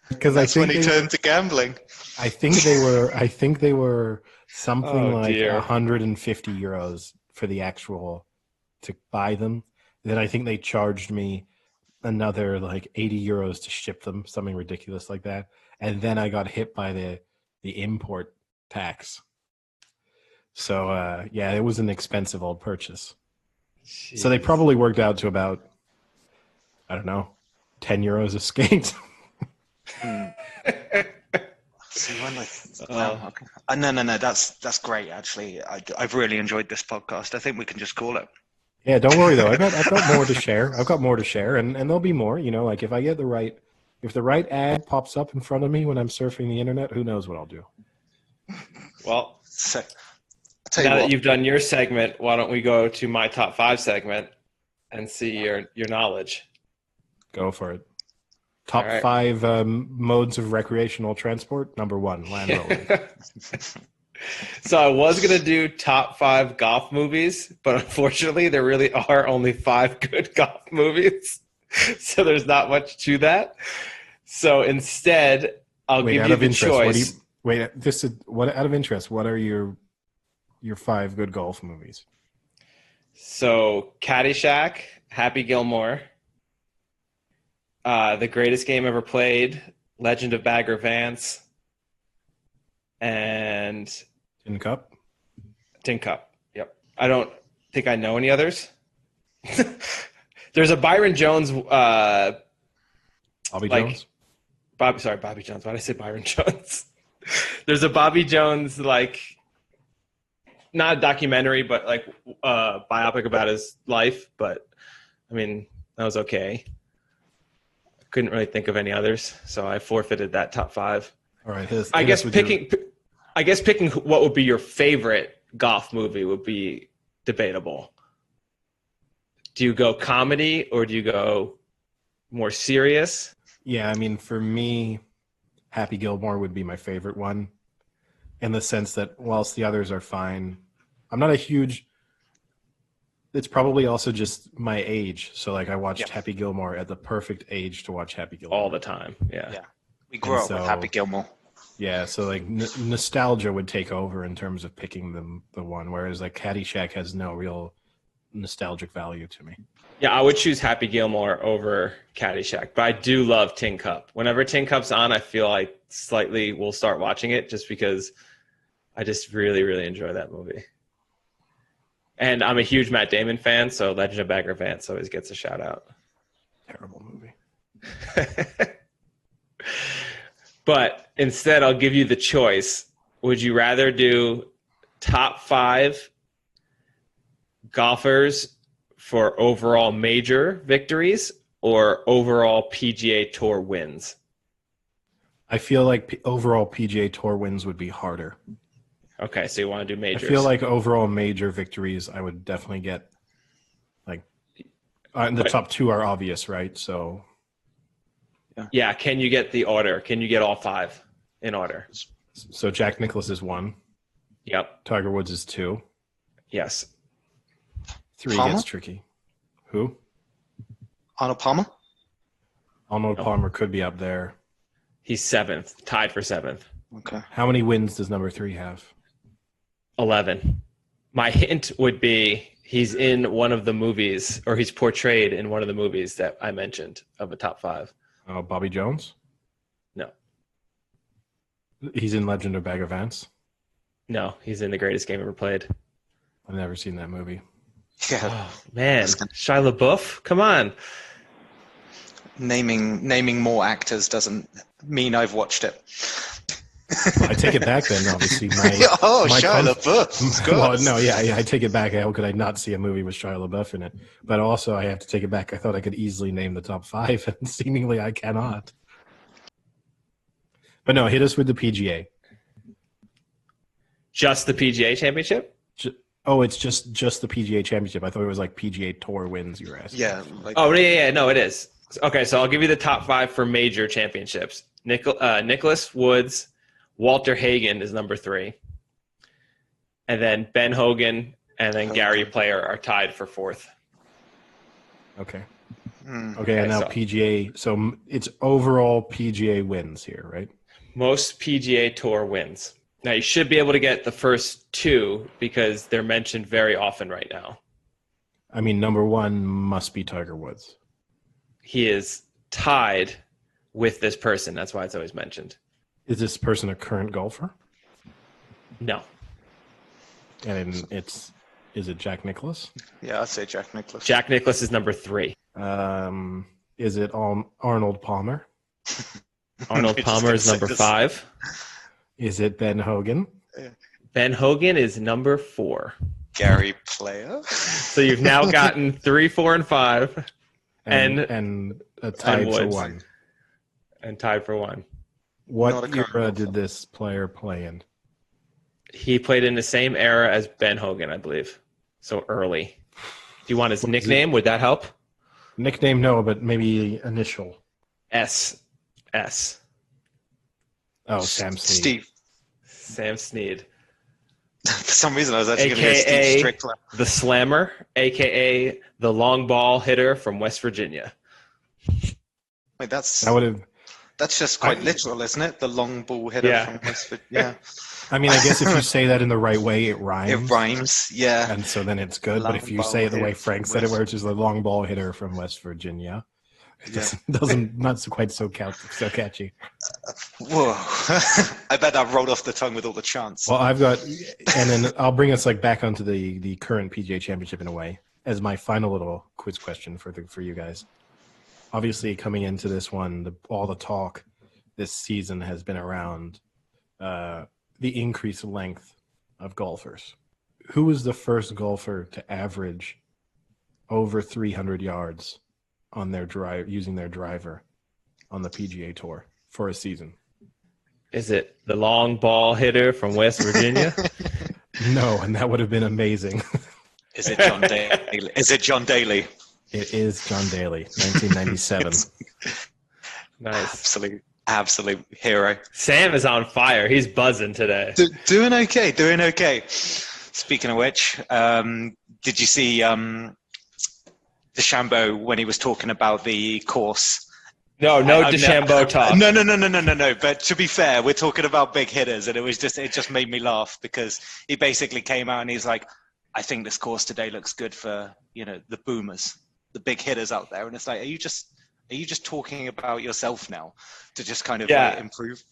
Because That's when he turned to gambling. I think they were something Oh, like dear. 150 euros for the actual to buy them. Then I think they charged me another like 80 euros to ship them, something ridiculous like that. And then I got hit by the import tax. So yeah, it was an expensive old purchase. So they probably worked out to about, I don't know, 10 euros a skate. See, when wow, okay. No, that's great. Actually, I've really enjoyed this podcast. I think we can just call it. Yeah, don't worry though. I've got more to share. I've got more to share, and there'll be more. You know, like if the right ad pops up in front of me when I'm surfing the internet, who knows what I'll do. Well, So, I'll tell you now what. that you've done your segment, why don't we go to my top 5 segment and see your knowledge? Go for it. Top All right. 5 modes of recreational transport. Number 1, Land Rover. So I was going to do top 5 golf movies, but unfortunately there really are only 5 good golf movies. So there's not much to that. So instead, I'll give you the choice. Out of interest, what are your 5 good golf movies? So Caddyshack, Happy Gilmore, The Greatest Game Ever Played, Legend of Bagger Vance, and Tin Cup? Tin Cup. Yep. I don't think I know any others. There's a Byron Jones. Bobby Jones? Bobby Jones. Why did I say Byron Jones? There's a Bobby Jones, like, not a documentary, but like biopic about his life. But I mean, that was okay. I couldn't really think of any others, so I forfeited that top 5. All right. I guess picking what would be your favorite golf movie would be debatable. Do you go comedy or do you go more serious? Yeah, I mean, for me, Happy Gilmore would be my favorite one, in the sense that whilst the others are fine, I'm not a huge. It's probably also just my age. So, like, I watched Happy Gilmore at the perfect age to watch Happy Gilmore All the time. Yeah. We grew up with Happy Gilmore. Yeah, so like nostalgia would take over in terms of picking the one, whereas like Caddyshack has no real nostalgic value to me. Yeah, I would choose Happy Gilmore over Caddyshack, but I do love Tin Cup. Whenever Tin Cup's on, I feel like slightly will start watching it just because I just really, really enjoy that movie. And I'm a huge Matt Damon fan, so Legend of Bagger Vance always gets a shout out. Terrible movie. But instead, I'll give you the choice. Would you rather do top 5 golfers for overall major victories or overall PGA Tour wins? I feel like overall PGA Tour wins would be harder. Okay, so you want to do majors. I feel like overall major victories, I would definitely get, like, the top 2 are obvious, right? So, yeah, can you get the order? Can you get all 5 in order? So Jack Nicklaus is 1. Yep. Tiger Woods is 2. Yes. 3 Palmer? gets tricky. Who? Arnold Palmer? Arnold Palmer could be up there. He's 7th, tied for 7th. Okay. How many wins does number 3 have? 11. My hint would be he's in one of the movies, or he's portrayed in one of the movies that I mentioned of a top 5. Oh, Bobby Jones? No. He's in Legend of Bagger Vance? No, he's in The Greatest Game Ever Played. I've never seen that movie. Yeah. Oh, man. Shia LaBeouf? Come on. Naming more actors doesn't mean I've watched it. Well, I take it back then. Obviously, my Shia LaBeouf. well, no, yeah, I take it back. How could I not see a movie with Shia LaBeouf in it? But also, I have to take it back. I thought I could easily name the top 5, and seemingly I cannot. But no, hit us with the PGA. Just the PGA Championship? It's just the PGA Championship. I thought it was like PGA Tour wins you were asking. Yeah. No, it is. Okay, so I'll give you the top 5 for major championships. Nicholas Woods, Walter Hagen is number 3. And then Ben Hogan and then Gary Player are tied for 4th. Okay. Okay, and now PGA. So it's overall PGA wins here, right? Most PGA Tour wins. Now, you should be able to get the first 2 because they're mentioned very often right now. I mean, number 1 must be Tiger Woods. He is tied with this person. That's why it's always mentioned. Is this person a current golfer? No. And is it Jack Nicklaus? Yeah, I'd say Jack Nicklaus. Jack Nicklaus is number 3. Is it Arnold Palmer? Arnold Palmer is number 5. Is it Ben Hogan? Ben Hogan is number 4. Gary Player. So you've now gotten 3, 4, and 5. And tied for 1. And tied for 1. What era did this player play in? He played in the same era as Ben Hogan, I believe. So early. Do you want his nickname? Would that help? Nickname, no, but maybe initial. S. Oh, Sam Snead. Sam Snead. For some reason, I was actually going to go Steve Strickler. The Slammer, a.k.a. the long ball hitter from West Virginia. Wait, that's just quite literal, isn't it? The long ball hitter from West Virginia. I mean, I guess if you say that in the right way, it rhymes. It rhymes, yeah. And so then it's good. But if you say it the way Frank said it, where it's just the long ball hitter from West Virginia, it doesn't not quite so catchy. Whoa! I bet that rolled off the tongue with all the chants. Well, I've got, and then I'll bring us back onto the current PGA Championship in a way as my final little quiz question for you guys. Obviously, coming into this one, all the talk this season has been around the increased length of golfers. Who was the first golfer to average over 300 yards on their drive using their driver on the PGA Tour for a season? Is it the long ball hitter from West Virginia? No, and that would have been amazing. Is it John Daly? It is John Daly, 1997. Nice. Absolute hero. Sam is on fire. He's buzzing today. Doing okay. Speaking of which, did you see DeChambeau when he was talking about the course? No DeChambeau talk. No. But to be fair, we're talking about big hitters, and it just made me laugh because he basically came out and he's like, I think this course today looks good for, the boomers, the big hitters out there. And it's like, are you just talking about yourself now to just kind of improve?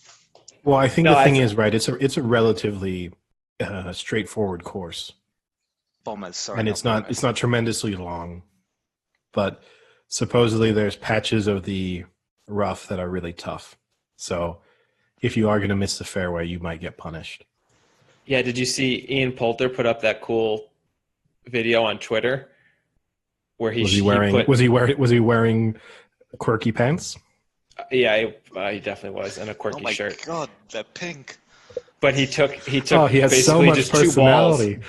Well, I think the thing is, right, it's a relatively straightforward course. Bombers, sorry. And it's not tremendously long, but supposedly there's patches of the rough that are really tough. So if you are going to miss the fairway, you might get punished. Yeah, did you see Ian Poulter put up that cool video on Twitter where was he wearing quirky pants? Yeah, he definitely was, and a quirky shirt. Oh my God, they're pink. But he took he has so much just personality. 2 balls.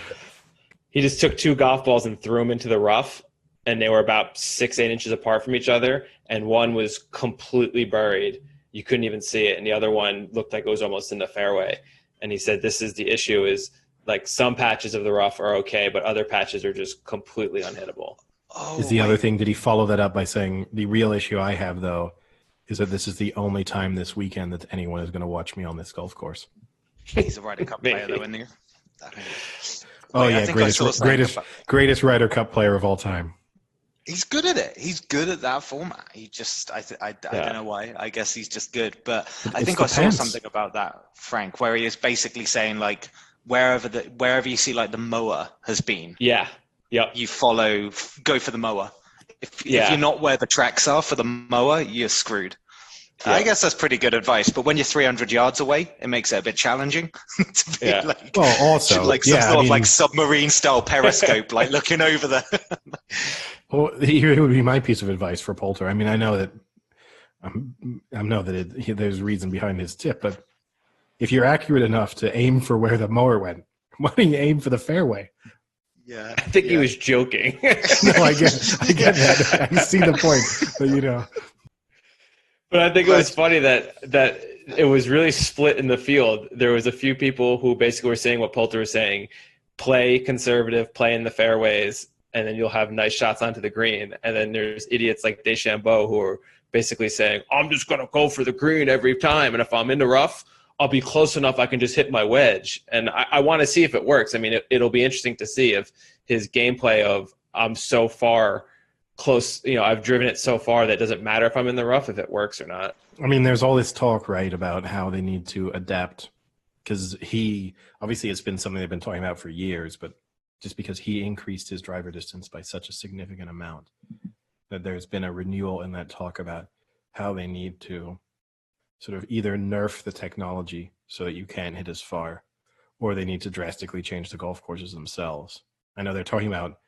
He just took 2 golf balls and threw them into the rough, and they were about 6-8 inches apart from each other, and one was completely buried. You couldn't even see it, and the other one looked like it was almost in the fairway. And he said, this is the issue, is like some patches of the rough are okay, but other patches are just completely unhittable. Is the other thing, did he follow that up by saying, the real issue I have, though, is that this is the only time this weekend that anyone is going to watch me on this golf course? He's a Ryder Cup player, though, isn't he? Oh, yeah, greatest Ryder Cup player of all time. He's good at it. He's good at that format. He just, I don't know why. I guess he's just good. But I think I saw something about that, Frank, where he is basically saying, like, wherever you see, like, the mower has been. Yeah. Yep. You go for the mower. If you're not where the tracks are for the mower, you're screwed. I guess that's pretty good advice. But when you're 300 yards away, it makes it a bit challenging to be like, well, also, like some sort of like submarine style periscope, like looking over the. Well, here would be my piece of advice for Poulter. I mean, I know that there's reason behind his tip, but if you're accurate enough to aim for where the mower went, why don't you aim for the fairway? Yeah, I think he was joking. No, I get that. I see the point, but But I think it was funny that it was really split in the field. There was a few people who basically were saying what Poulter was saying: play conservative, play in the fairways, and then you'll have nice shots onto the green. And then there's idiots like DeChambeau who are basically saying, I'm just going to go for the green every time, and if I'm in the rough, I'll be close enough I can just hit my wedge. And I want to see if it works. I mean, it'll be interesting to see if his gameplay of I'm so far close, I've driven it so far that it doesn't matter if I'm in the rough, if it works or not. I mean, there's all this talk, right, about how they need to adapt, because obviously it's been something they've been talking about for years, but just because he increased his driver distance by such a significant amount, that there's been a renewal in that talk about how they need to sort of either nerf the technology so that you can't hit as far, or they need to drastically change the golf courses themselves. I know they're talking about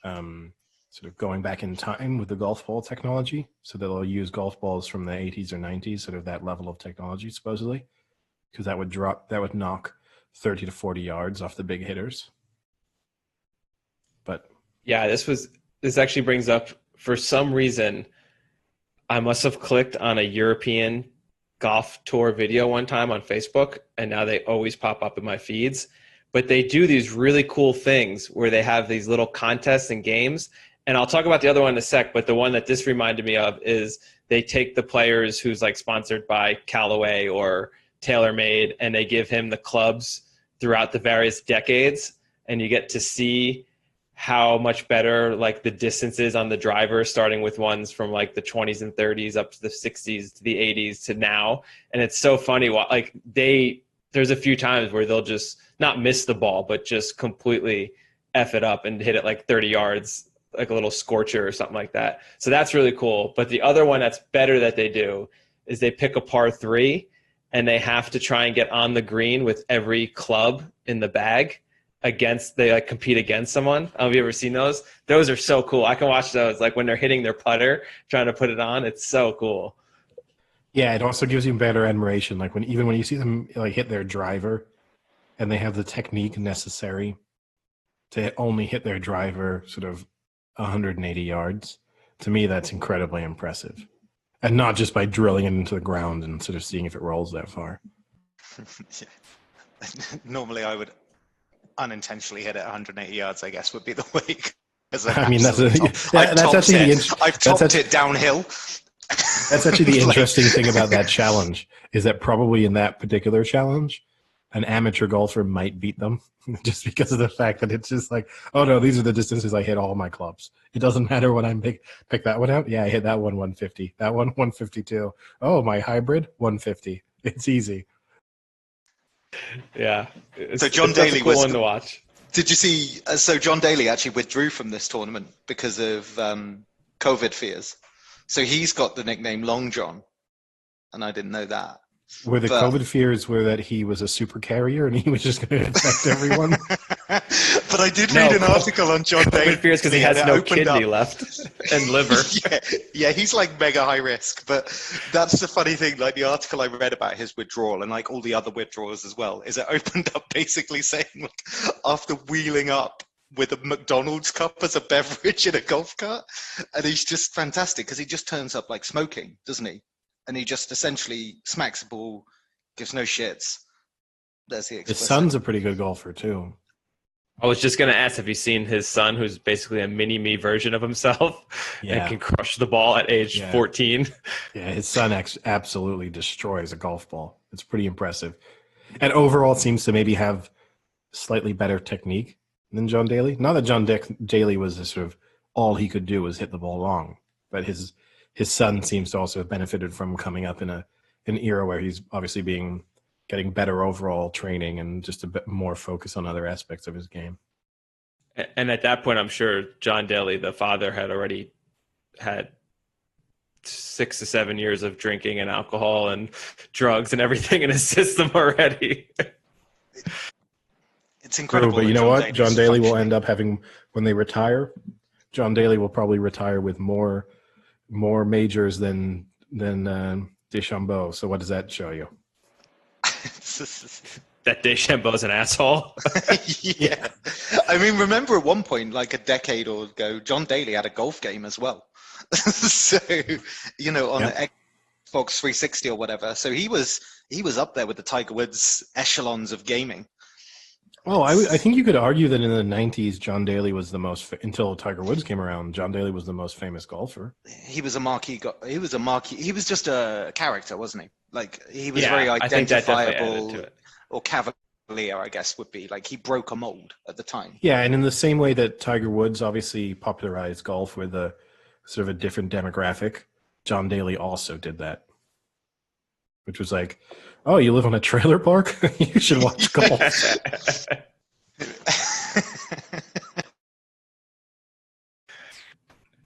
sort of going back in time with the golf ball technology, so that they'll use golf balls from the 80s or 90s, sort of that level of technology, supposedly, because that would knock 30 to 40 yards off the big hitters. But yeah, this actually brings up, for some reason, I must have clicked on a European golf tour video one time on Facebook, and now they always pop up in my feeds. But they do these really cool things where they have these little contests and games. And I'll talk about the other one in a sec, but the one that this reminded me of is they take the players who's like sponsored by Callaway or TaylorMade, and they give him the clubs throughout the various decades, and you get to see how much better like the distances on the driver, starting with ones from like the 20s and 30s up to the 60s to the 80s to now. And it's so funny. Like there's a few times where they'll just not miss the ball, but just completely F it up and hit it like 30 yards, like a little scorcher or something like that. So that's really cool. But the other one that's better that they do is they pick a par 3 and they have to try and get on the green with every club in the bag. They like compete against someone. Have you ever seen those? Those are so cool. I can watch those like when they're hitting their putter, trying to put it on. It's so cool. Yeah, it also gives you better admiration. Like when you see them like hit their driver, and they have the technique necessary to only hit their driver sort of 180 yards. To me, that's incredibly impressive, and not just by drilling it into the ground and sort of seeing if it rolls that far. Normally, I would unintentionally hit it 180 yards, I guess, would be the way. I mean, I've topped it downhill. That's actually the interesting thing about that challenge, is that probably in that particular challenge, an amateur golfer might beat them just because of the fact that it's just like, oh no, these are the distances I hit all my clubs. It doesn't matter when I pick that one out. Yeah, I hit that one 150, that one 152. Oh, my hybrid 150. It's easy. Yeah. So John Daly cool one to watch. Did you see? So John Daly actually withdrew from this tournament because of COVID fears. So he's got the nickname Long John, and I didn't know that. Were the COVID fears were that he was a super carrier and he was just going to infect everyone? But I did read an article on John Daly. COVID fears because he has no kidney left and liver. Yeah, he's like mega high risk. But that's the funny thing. Like the article I read about his withdrawal and like all the other withdrawals as well, is it opened up basically saying like, after wheeling up with a McDonald's cup as a beverage in a golf cart, and he's just fantastic because he just turns up like smoking, doesn't he? And he just essentially smacks the ball, gives no shits. There's the explicit. His son's a pretty good golfer too. I was just going to ask if you've seen his son, who's basically a mini-me version of himself and can crush the ball at age 14. Yeah, his son absolutely destroys a golf ball. It's pretty impressive. And overall seems to maybe have slightly better technique than John Daly. Not that John Daly was sort of all he could do was hit the ball long, but his son seems to also have benefited from coming up in an era where he's obviously getting better overall training and just a bit more focus on other aspects of his game. And at that point, I'm sure John Daly, the father, had already had 6 to 7 years of drinking and alcohol and drugs and everything in his system already. It's incredible. But you that know what? Daly's John Daly will functioning. end up having, when they retire, John Daly will probably retire with more majors than DeChambeau. So what does that show you? That DeChambeau's an asshole. Yeah. I mean, remember at one point, like a decade or ago, John Daly had a golf game as well. So, on the Xbox 360 or whatever. So he was up there with the Tiger Woods echelons of gaming. Well, I think you could argue that in the 90s, John Daly was the most, until Tiger Woods came around, John Daly was the most famous golfer. He was just a character, wasn't he? Like, he was very I think that definitely added identifiable, to it. or cavalier, I guess, would be. Like, he broke a mold at the time. Yeah, and in the same way that Tiger Woods obviously popularized golf with a sort of a different demographic, John Daly also did that. Which was like, oh, you live on a trailer park? You should watch golf.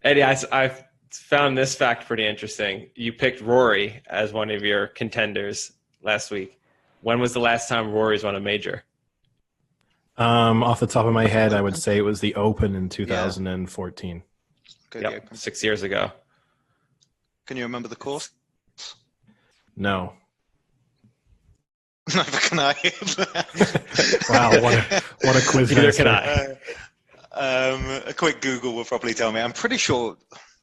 Eddie, I found this fact pretty interesting. You picked Rory as one of your contenders last week. When was the last time Rory's won a major? Off the top of my head, I would say it was the Open in 2014. Good. 6 years ago. Can you remember the course? No. Neither can I. Wow, what a quiz. Neither can I. A quick Google will probably tell me. I'm pretty sure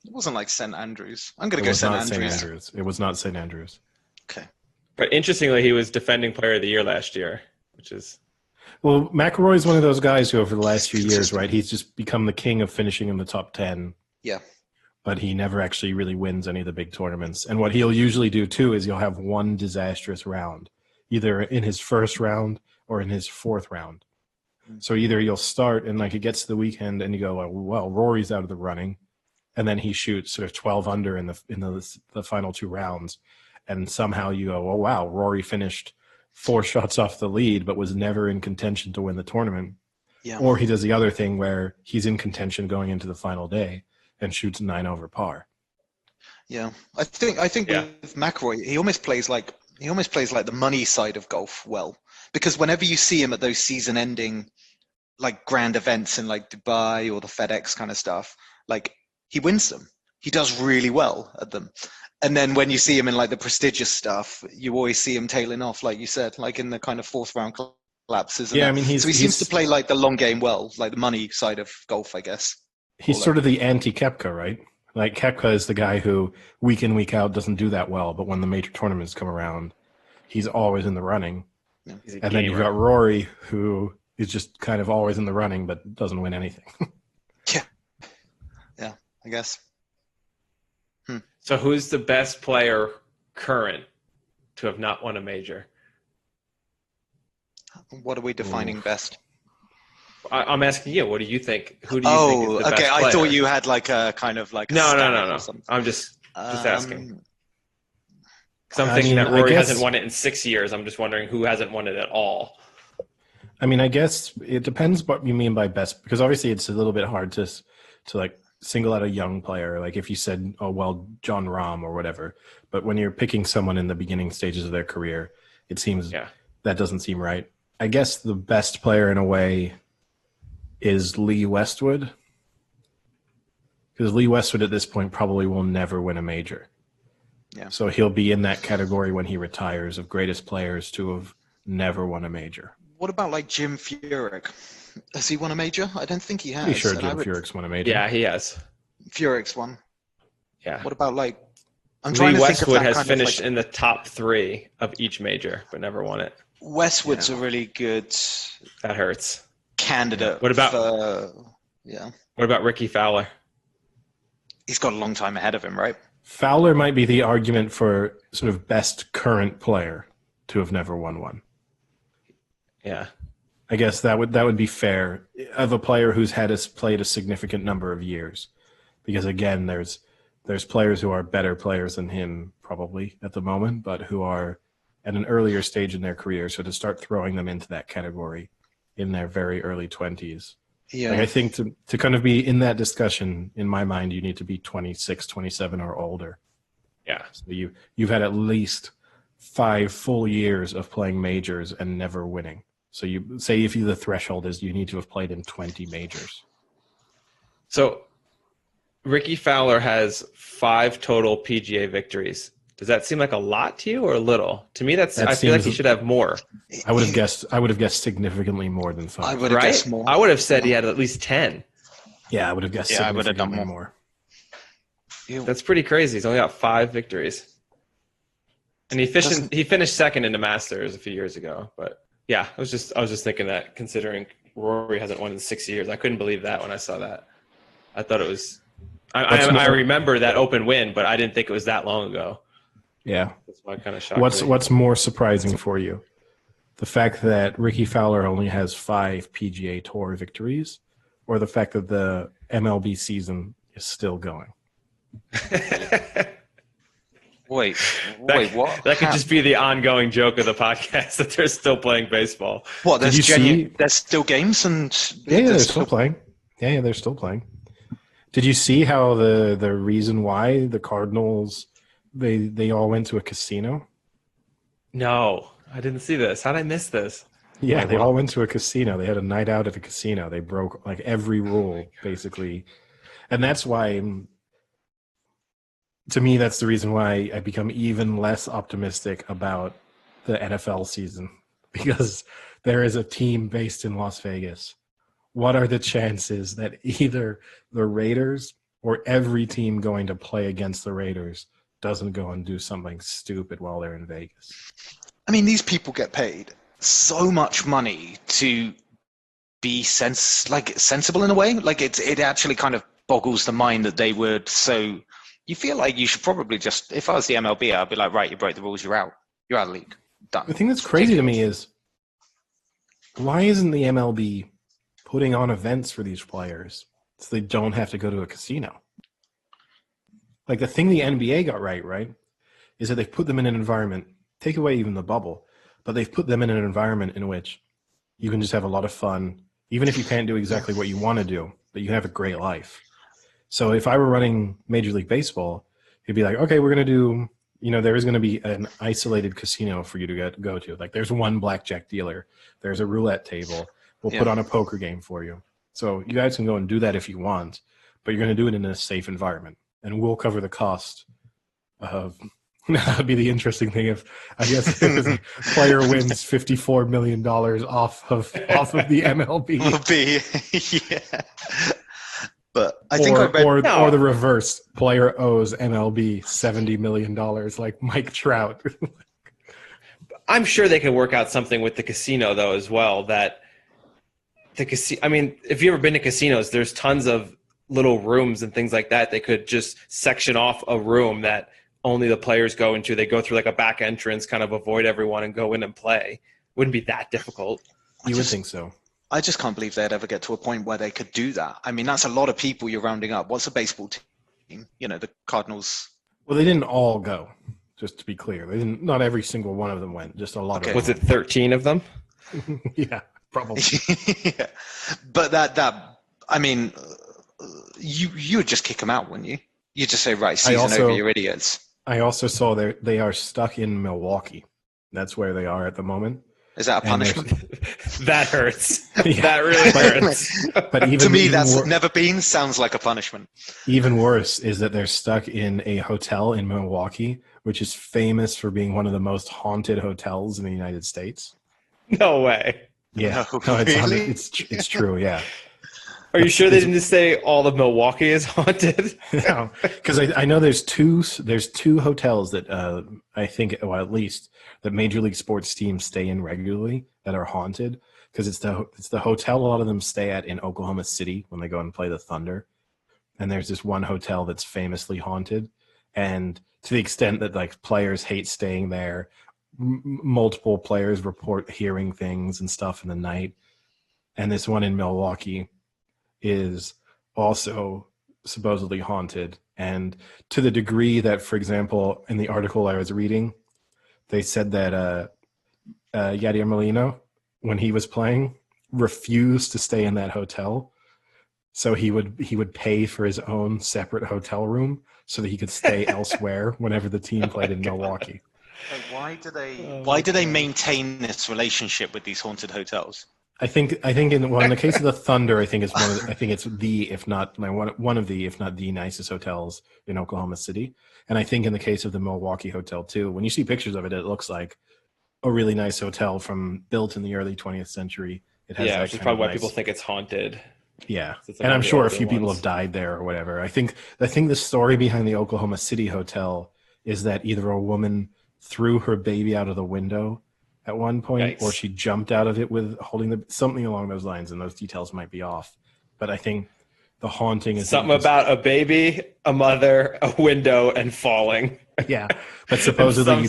it wasn't like St. Andrews. I'm going to go St. Andrews. It was not St. Andrews. Okay. But interestingly, he was defending player of the year last year, which is... Well, McIlroy is one of those guys who over the last few years, right, he's just become the king of finishing in the top 10. Yeah. But he never actually really wins any of the big tournaments. And what he'll usually do, too, is he'll have one disastrous round, either in his first round or in his fourth round. So either you'll start and like it gets to the weekend and you go, well, Rory's out of the running, and then he shoots sort of 12 under in the final two rounds, and somehow you go, oh wow, Rory finished 4 shots off the lead but was never in contention to win the tournament. Yeah. Or he does the other thing where he's in contention going into the final day and shoots 9 over par. Yeah, I think with McIlroy, he almost plays like the money side of golf well, because whenever you see him at those season-ending, like grand events in like Dubai or the FedEx kind of stuff, like he wins them. He does really well at them. And then when you see him in like the prestigious stuff, you always see him tailing off, like you said, like in the kind of fourth round collapses. Yeah, I mean, he seems to play like the long game well, like the money side of golf, I guess. He's sort of the anti-Koepka, right? Like Koepka is the guy who week in, week out doesn't do that well, but when the major tournaments come around, he's always in the running. Yeah. And then you've got Rory, who is just kind of always in the running, but doesn't win anything. Yeah, I guess. So who's the best player current to have not won a major? What are we defining best? I'm asking you. What do you think? Who do you think is the best player? I thought you had like a kind of like a No. or something. I'm just asking. Because I'm I thinking mean, that Rory I guess- hasn't won it in 6 years. I'm just wondering who hasn't won it at all. I mean, I guess it depends what you mean by best, because obviously it's a little bit hard to like single out a young player. Like if you said, oh, well, John Rahm or whatever. But when you're picking someone in the beginning stages of their career, it seems that doesn't seem right. I guess the best player in a way is Lee Westwood, because Lee Westwood at this point probably will never win a major. Yeah. So he'll be in that category when he retires of greatest players to have never won a major. What about like Jim Furyk? Has he won a major? I don't think he has. Pretty sure Jim Furyk's won a major. Yeah, he has. Furyk's won. Yeah. What about like? Lee Westwood has finished in the top 3 of each major, but never won it. Westwood's a really good That hurts. candidate. What about? What about Ricky Fowler? He's got a long time ahead of him, right? Fowler might be the argument for sort of best current player to have never won one. Yeah. I guess that would be fair of a player who's played a significant number of years, because again, there's players who are better players than him probably at the moment, but who are at an earlier stage in their career. So to start throwing them into that category in their very early 20s, like I think to kind of be in that discussion, in my mind, you need to be 26, 27 or older. Yeah. So you've had at least 5 full years of playing majors and never winning. So you say if the threshold is you need to have played in 20 majors. So Ricky Fowler has 5 total PGA victories. Does that seem like a lot to you or a little? To me, I feel like he should have more. I would have guessed significally more than 5. I would have guessed more. I would have said he had at least 10. Yeah, I would have guessed significantly more. That's pretty crazy. He's only got 5 victories. And he finished second in the Masters a few years ago. But yeah, I was just thinking that, considering Rory hasn't won in 6 years. I couldn't believe that when I saw that. I thought it was I remember that Open win, but I didn't think it was that long ago. Yeah. That's why kind of shocked me. What's more surprising for you? The fact that Ricky Fowler only has 5 PGA Tour victories, or the fact that the MLB season is still going? Wait, what? Oh, That could just be the ongoing joke of the podcast that they're still playing baseball. What? There's still games and they're still playing. Yeah, they're still playing. Did you see how the reason why the Cardinals they all went to a casino? No, I didn't see this. How did I miss this? Yeah, they all went to a casino. They had a night out at a casino. They broke like every rule basically, and that's why. To me, that's the reason why I become even less optimistic about the NFL season, because there is a team based in Las Vegas. What are the chances that either the Raiders or every team going to play against the Raiders doesn't go and do something stupid while they're in Vegas? I mean, these people get paid so much money to be sensible in a way. Like it actually kind of boggles the mind that they would. So you feel like you should probably just, if I was the MLB, I'd be like, right, you broke the rules, you're out. You're out of the league. Done. The thing that's crazy to me is, why isn't the MLB putting on events for these players so they don't have to go to a casino? Like the thing the NBA got right, is that they've put them in an environment, take away even the bubble, but they've put them in an environment in which you can just have a lot of fun, even if you can't do exactly what you want to do, but you have a great life. So if I were running Major League Baseball, it'd be like, okay, we're going to do, there is going to be an isolated casino for you to go to. Like there's one blackjack dealer. There's a roulette table. We'll put on a poker game for you. So you guys can go and do that if you want, but you're going to do it in a safe environment. And we'll cover the cost of that would be the interesting thing if a player wins $54 million off of the MLB. Yeah. But I think or the reverse, player owes MLB $70 million like Mike Trout. I'm sure they can work out something with the casino though as well. That the casino. I mean, if you've ever been to casinos, there's tons of little rooms and things like that. They could just section off a room that only the players go into. They go through like a back entrance, kind of avoid everyone and go in and play. Wouldn't be that difficult. You would think so. I just can't believe they'd ever get to a point where they could do that. I mean, that's a lot of people you're rounding up. What's a baseball team? The Cardinals. Well, they didn't all go, just to be clear. They didn't. Not every single one of them went. Just a lot of them. Was it 13 of them? Yeah, probably. Yeah. But that I mean, you would just kick them out, wouldn't you? You'd just say, right, season over, you idiots. I also saw they are stuck in Milwaukee. That's where they are at the moment. Is that a punishment? That hurts. Yeah. That really hurts. But to me, that's never been. Sounds like a punishment. Even worse is that they're stuck in a hotel in Milwaukee, which is famous for being one of the most haunted hotels in the United States. No way. Yeah, no, really? It's true. Yeah. Are you sure they didn't just say all of Milwaukee is haunted? No, because I know there's two hotels that I think, well, at least that Major League Sports teams stay in regularly that are haunted, because it's the hotel a lot of them stay at in Oklahoma City when they go and play the Thunder, and there's this one hotel that's famously haunted, and to the extent that like players hate staying there, multiple players report hearing things and stuff in the night, and this one in Milwaukee is also supposedly haunted, and to the degree that, for example, in the article I was reading, they said that Yadier Molina, when he was playing, refused to stay in that hotel So he would pay for his own separate hotel room so that he could stay elsewhere whenever the team played in Milwaukee. Like, why do they maintain this relationship with these haunted hotels? I think in the case of the Thunder, I think it's the, if not one of the, if not the nicest hotels in Oklahoma City. And I think in the case of the Milwaukee hotel too, when you see pictures of it, it looks like a really nice hotel built in the early 20th century. It has which is probably why people think it's haunted. Yeah, It's and I'm sure a few people have died there or whatever. I think the story behind the Oklahoma City hotel is that either a woman threw her baby out of the window at one point, or she jumped out of it with holding something along those lines, and those details might be off. But I think the haunting is something about a baby, a mother, a window, and falling. Yeah, but supposedly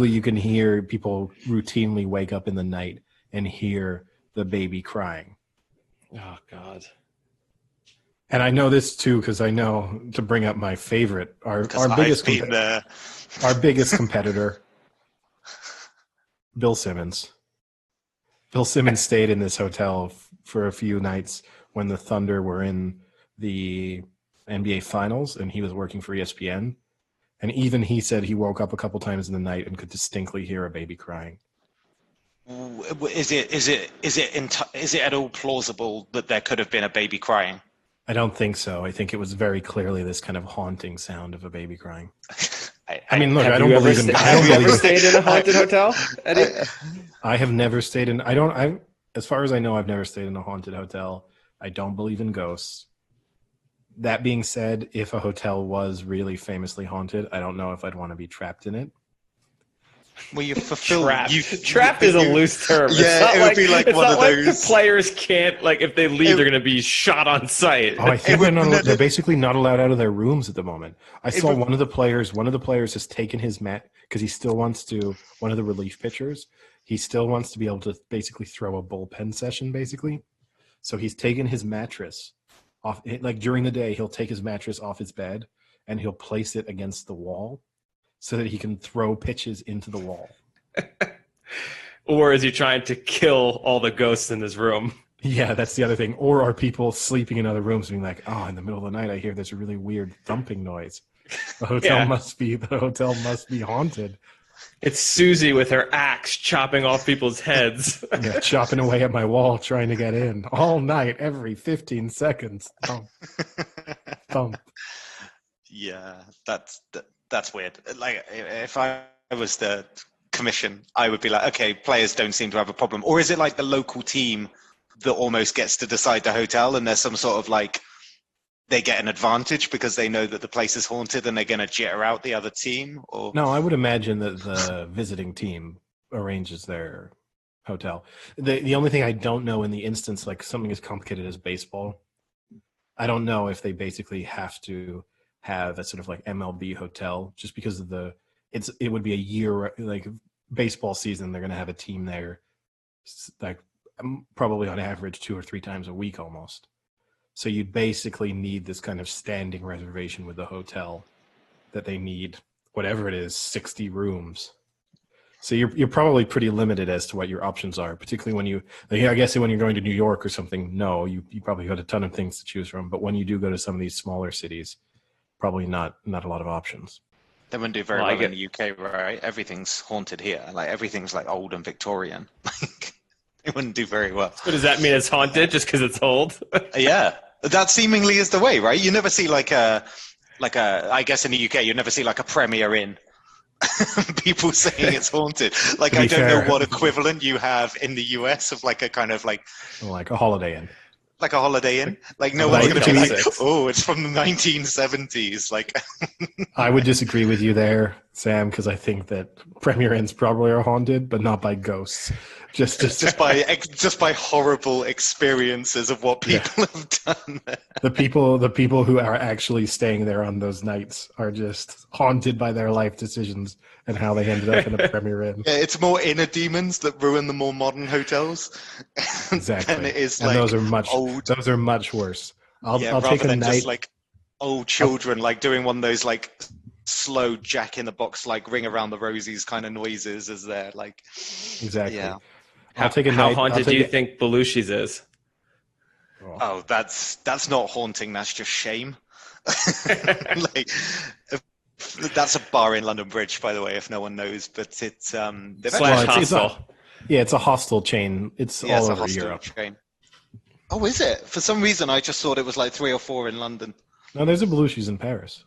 you can hear people routinely wake up in the night and hear the baby crying. Oh God. And I know this too because I know, to bring up my favorite, our biggest competitor, Bill Simmons. Bill Simmons stayed in this hotel for a few nights when the Thunder were in the NBA Finals, and he was working for ESPN. And even he said he woke up a couple times in the night and could distinctly hear a baby crying. Is it at all plausible that there could have been a baby crying? I don't think so. I think it was very clearly this kind of haunting sound of a baby crying. I mean, look, I don't believe in. Have you ever stayed in a haunted hotel, Eddie? I have never stayed in. As far as I know, I've never stayed in a haunted hotel. I don't believe in ghosts. That being said, if a hotel was really famously haunted, I don't know if I'd want to be trapped in it. Well, you fulfill trapped is a loose term. Yeah, it would be like one of those. The players can't, if they leave, they're going to be shot on sight. Oh, I think they're basically not allowed out of their rooms at the moment. I saw one of the players has taken his mat because he still wants to. One of the relief pitchers, he still wants to be able to basically throw a bullpen session, basically. So he's taken his mattress off. During the day, he'll take his mattress off his bed and he'll place it against the wall, so that he can throw pitches into the wall. Or is he trying to kill all the ghosts in this room? Yeah, that's the other thing. Or are people sleeping in other rooms being like, oh, in the middle of the night I hear this really weird thumping noise. The hotel must be haunted. It's Susie with her axe chopping off people's heads. Yeah, chopping away at my wall trying to get in all night, every 15 seconds. Thump. Thump. Yeah, that's weird. Like, if I was the commission, I would be like, okay, players don't seem to have a problem. Or is it like the local team that almost gets to decide the hotel, and there's some sort of they get an advantage because they know that the place is haunted and they're going to jitter out the other team? Or no, I would imagine that the visiting team arranges their hotel. The only thing I don't know in the instance, something as complicated as baseball, I don't know if they basically have to have a sort of MLB hotel, just because of it would be a year, baseball season. They're going to have a team there, probably on average 2 or 3 times a week almost. So you'd basically need this kind of standing reservation with the hotel that they need, whatever it is, 60 rooms. So you're probably pretty limited as to what your options are, particularly when I guess when you're going to New York or something. No, you probably got a ton of things to choose from. But when you do go to some of these smaller cities, probably not a lot of options. They wouldn't do very well in the UK, right? Everything's haunted here. Everything's old and Victorian. It wouldn't do very well. So does that mean it's haunted just because it's old? Yeah, that seemingly is the way, right? You never see I guess in the UK, you never see a Premier Inn. People saying it's haunted. I don't know what equivalent you have in the US of a kind of like a Holiday Inn. Like a Holiday Inn? No one's going to be like, oh, it's from the 1970s. I would disagree with you there, Sam, because I think that Premier Inns probably are haunted, but not by ghosts. Just by horrible experiences of what people have done. The people who are actually staying there on those nights are just haunted by their life decisions and how they ended up in a Premier Inn. Yeah, it's more inner demons that ruin the more modern hotels. Exactly. And it is and those are much worse. I'll take a night. Just old children doing one of those slow Jack in the Box Ring Around the Rosies kind of noises as they're Exactly. Yeah. I'll take a how night. haunted do you think Belushi's is? Oh, that's not haunting. That's just shame. Like, that's a bar in London Bridge, by the way, if no one knows. But it's they've Slash actually, hostel. It's a hostel chain. It's yeah, all it's a over hostel Europe. chain. Oh, is it? For some reason, I just thought it was like 3 or 4 in London. No, there's a Belushi's in Paris.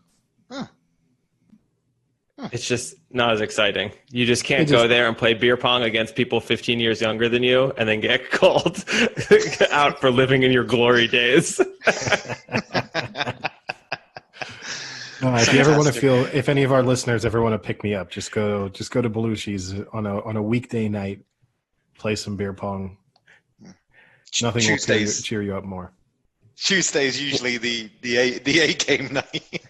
Huh. It's just not as exciting. You just can't go there and play beer pong against people 15 years younger than you and then get called out for living in your glory days. If you ever want to feel, if any of our listeners ever want to pick me up, just go to Belushi's on a weekday night, play some beer pong. Nothing will cheer you up more. Tuesday is usually the A game night.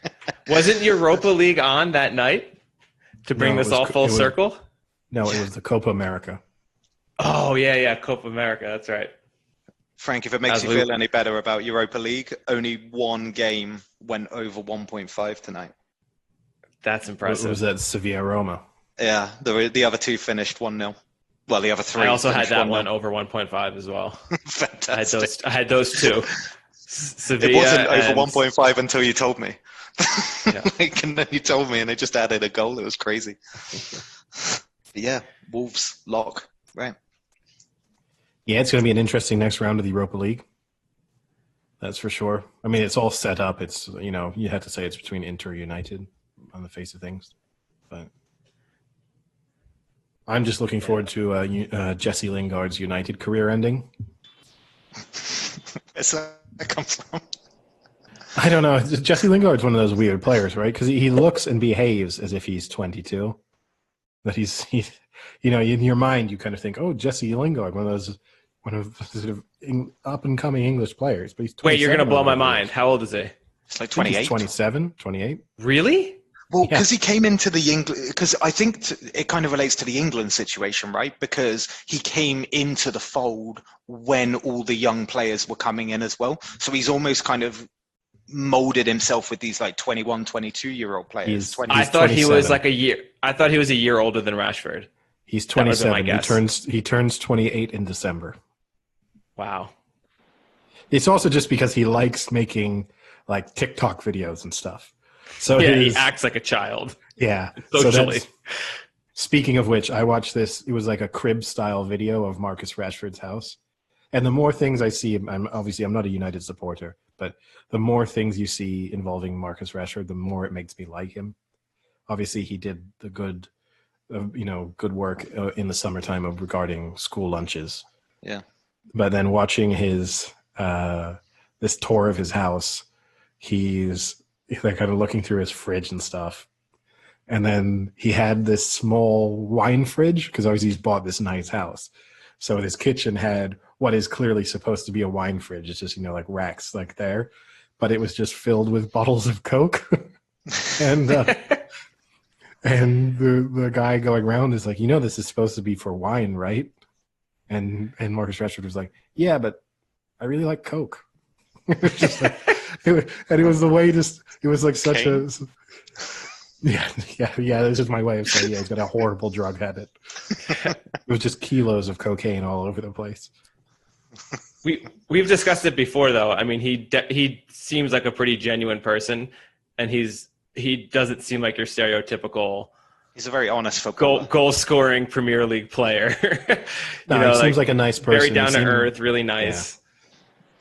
Wasn't Europa League on that night to bring this all full circle? No, it was the Copa America. Oh, yeah, Copa America. That's right. Frank, if it makes you feel any better about Europa League, only one game went over 1.5 tonight. That's impressive. It was at Sevilla-Roma. Yeah, the other 2 finished 1-0. Well, the other 3. I also had that one over 1.5 as well. Fantastic. I had those 2. Sevilla it wasn't over 1.5 until you told me. Yeah. And then you told me, and they just added a goal. It was crazy. But yeah, Wolves lock, right? Yeah, it's going to be an interesting next round of the Europa League. That's for sure. I mean, it's all set up. It's, you have to say it's between Inter United on the face of things. But I'm just looking forward to Jesse Lingard's United career ending. Where's that come from? I don't know. Jesse Lingard's one of those weird players, right? Because he looks and behaves as if he's 22. But he's in your mind, you kind of think, oh, Jesse Lingard, one of sort of up and coming English players. But he's 27. Wait, you're going to blow my mind. How old is he? It's like 28. He's 27, 28. Really? Well, because he came into the England, because I think it kind of relates to the England situation, right? Because he came into the fold when all the young players were coming in as well. So he's almost kind of molded himself with these like 21, 22-year-old players. I thought 27. He was like a year. I thought he was a year older than Rashford. He's 27. He turns 28 in December. Wow. It's also just because he likes making like TikTok videos and stuff. So yeah, he acts like a child. Yeah. Socially. So speaking of which, I watched this. It was like a crib style video of Marcus Rashford's house. And the more things I see, I'm not a United supporter, but the more things you see involving Marcus Rashford, the more it makes me like him. Obviously, he did the good work in the summertime of regarding school lunches. Yeah. But then watching his this tour of his house, he's like kind of looking through his fridge and stuff. And then he had this small wine fridge because obviously he's bought this nice house. So his kitchen had what is clearly supposed to be a wine fridge. It's just, like racks like there, but it was just filled with bottles of Coke. And and the guy going around is like, this is supposed to be for wine, right? And Marcus Rashford was like, yeah, but I really like Coke. It was just like, it was the way it was like such a yeah. This is my way of saying he's got a horrible drug habit. It was just kilos of cocaine all over the place. We've discussed it before, though. I mean, he seems like a pretty genuine person, and he doesn't seem like your stereotypical. He's a very honest footballer. Goal scoring Premier League player. He seems like a nice person. Very down to earth, really nice. Yeah.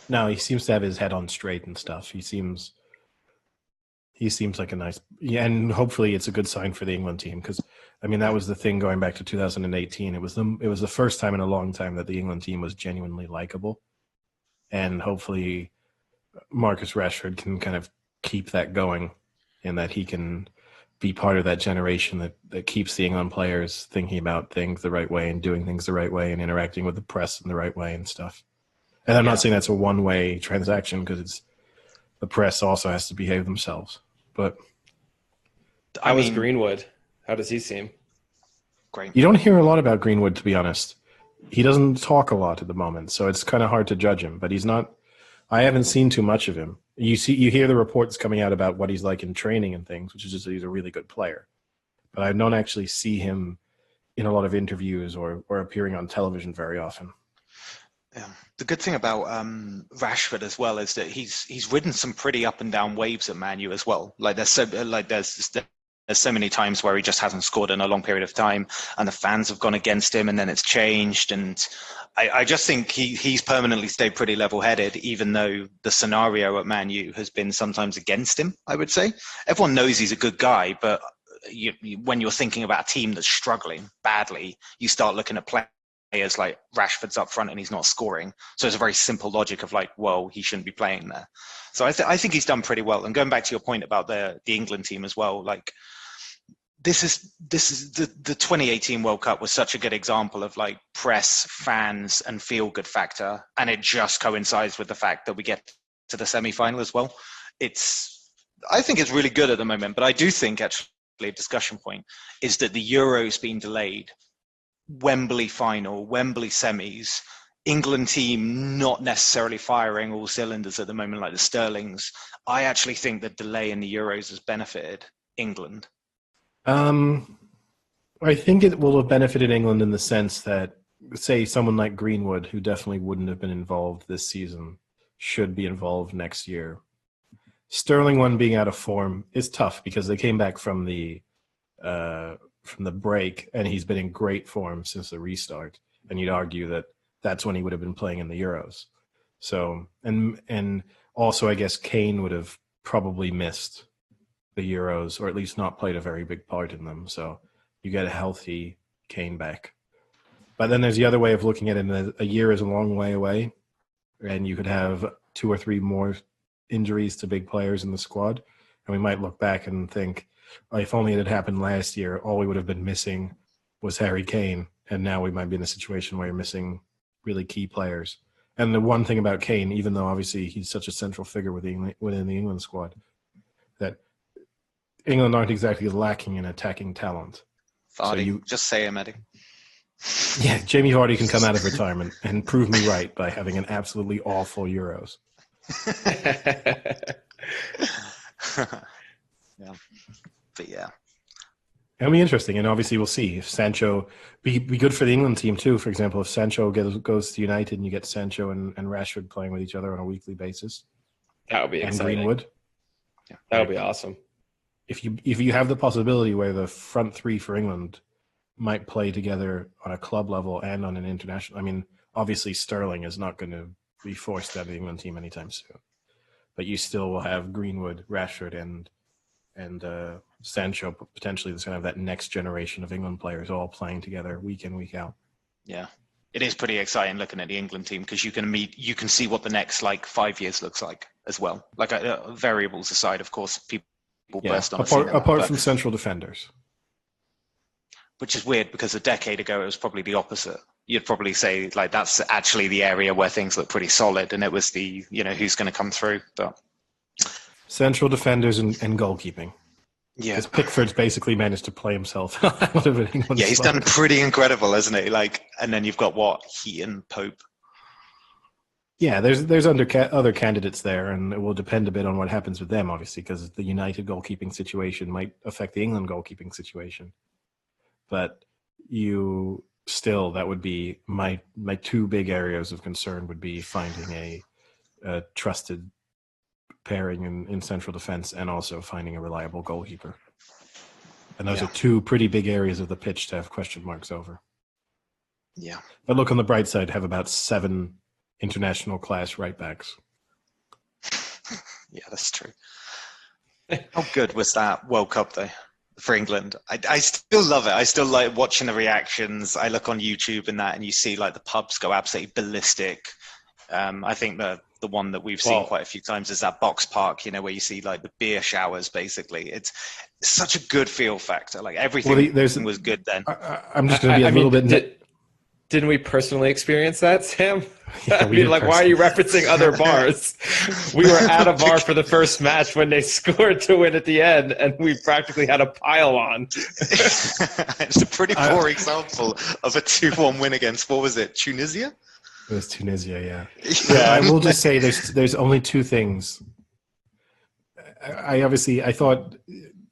No, he seems to have his head on straight and stuff. He seems like a nice, and hopefully it's a good sign for the England team because, I mean, that was the thing going back to 2018. It was the first time in a long time that the England team was genuinely likable, and hopefully Marcus Rashford can kind of keep that going, and that he can be part of that generation that keeps the England players thinking about things the right way and doing things the right way and interacting with the press in the right way and stuff. And I'm not saying that's a one-way transaction because the press also has to behave themselves. But I was Greenwood. How does he seem? Great. You don't hear a lot about Greenwood, to be honest. He doesn't talk a lot at the moment, so it's kind of hard to judge him. But he's not. I haven't seen too much of him. You hear the reports coming out about what he's like in training and things, which is just that he's a really good player. But I don't actually see him in a lot of interviews or appearing on television very often. Yeah. The good thing about Rashford as well is that he's ridden some pretty up and down waves at Man U as well. Like there's so many times where he just hasn't scored in a long period of time, and the fans have gone against him, and then it's changed. And I just think he's permanently stayed pretty level-headed, even though the scenario at Man U has been sometimes against him. I would say everyone knows he's a good guy, but when you're thinking about a team that's struggling badly, you start looking at players like Rashford's up front and he's not scoring. So it's a very simple logic of like, well, he shouldn't be playing there. So I think he's done pretty well. And going back to your point about the England team as well, like this is the 2018 World Cup was such a good example of like press, fans, and feel good factor, and it just coincides with the fact that we get to the semi-final as well. I think it's really good at the moment, but I do think actually a discussion point is that the Euro's been delayed. Wembley final, Wembley semis, England team not necessarily firing all cylinders at the moment like the Sterlings. I actually think the delay in the Euros has benefited England. I think it will have benefited England in the sense that, say, someone like Greenwood, who definitely wouldn't have been involved this season, should be involved next year. Sterling one being out of form is tough because they came back from the break and he's been in great form since the restart. And you'd argue that that's when he would have been playing in the Euros. So, and also I guess Kane would have probably missed the Euros, or at least not played a very big part in them. So you get a healthy Kane back. But then there's the other way of looking at it. A year is a long way away, and you could have 2 or 3 more injuries to big players in the squad. And we might look back and think, oh, if only it had happened last year, all we would have been missing was Harry Kane. And now we might be in a situation where you're missing really key players. And the one thing about Kane, even though obviously he's such a central figure within the England squad, that England aren't exactly lacking in attacking talent. Vardy, so just say him, Eddie. Yeah, Jamie Vardy can come out of retirement and prove me right by having an absolutely awful Euros. Yeah, but yeah, it'll be interesting, and obviously we'll see if Sancho be good for the England team too. For example, if Sancho goes to United and you get Sancho and Rashford playing with each other on a weekly basis, that would be exciting. And Greenwood, yeah, that would be awesome. If you have the possibility where the front three for England might play together on a club level and on an international. I mean, obviously Sterling is not going to be forced out of the England team anytime soon, but you still will have Greenwood, Rashford, and Sancho potentially that's going to have that next generation of England players all playing together week in, week out. Yeah, it is pretty exciting looking at the England team because you can see what the next 5 years looks like as well. Like variables aside, of course, people burst on apart from central defenders. Which is weird because a decade ago it was probably the opposite. You'd probably say that's actually the area where things look pretty solid, and it was the who's going to come through. But central defenders and goalkeeping. Yeah, because Pickford's basically managed to play himself out of it. Yeah, he's done pretty incredible, hasn't he? And then you've got Heaton, Pope. Yeah, there's other candidates there, and it will depend a bit on what happens with them, obviously, because the United goalkeeping situation might affect the England goalkeeping situation. But that would be my 2 big areas of concern would be finding a trusted pairing in central defense and also finding a reliable goalkeeper. And those are 2 pretty big areas of the pitch to have question marks over. Yeah. But look on the bright side, have about 7 international class right backs. Yeah, that's true. How good was that World Cup though? For England, I still love it. I still like watching the reactions. I look on YouTube and you see the pubs go absolutely ballistic. I think the one that we've seen quite a few times is that Box Park, where you see the beer showers. Basically, it's such a good feel factor. Everything was good then. I'm just going to be a little bit. Didn't we personally experience that, Sam? Yeah, why are you referencing other bars? We were at a bar for the first match when they scored to win at the end, and we practically had a pile on. It's a pretty poor example of a 2-1 win against, what was it, Tunisia? It was Tunisia, yeah. I will just say there's only 2 things. I thought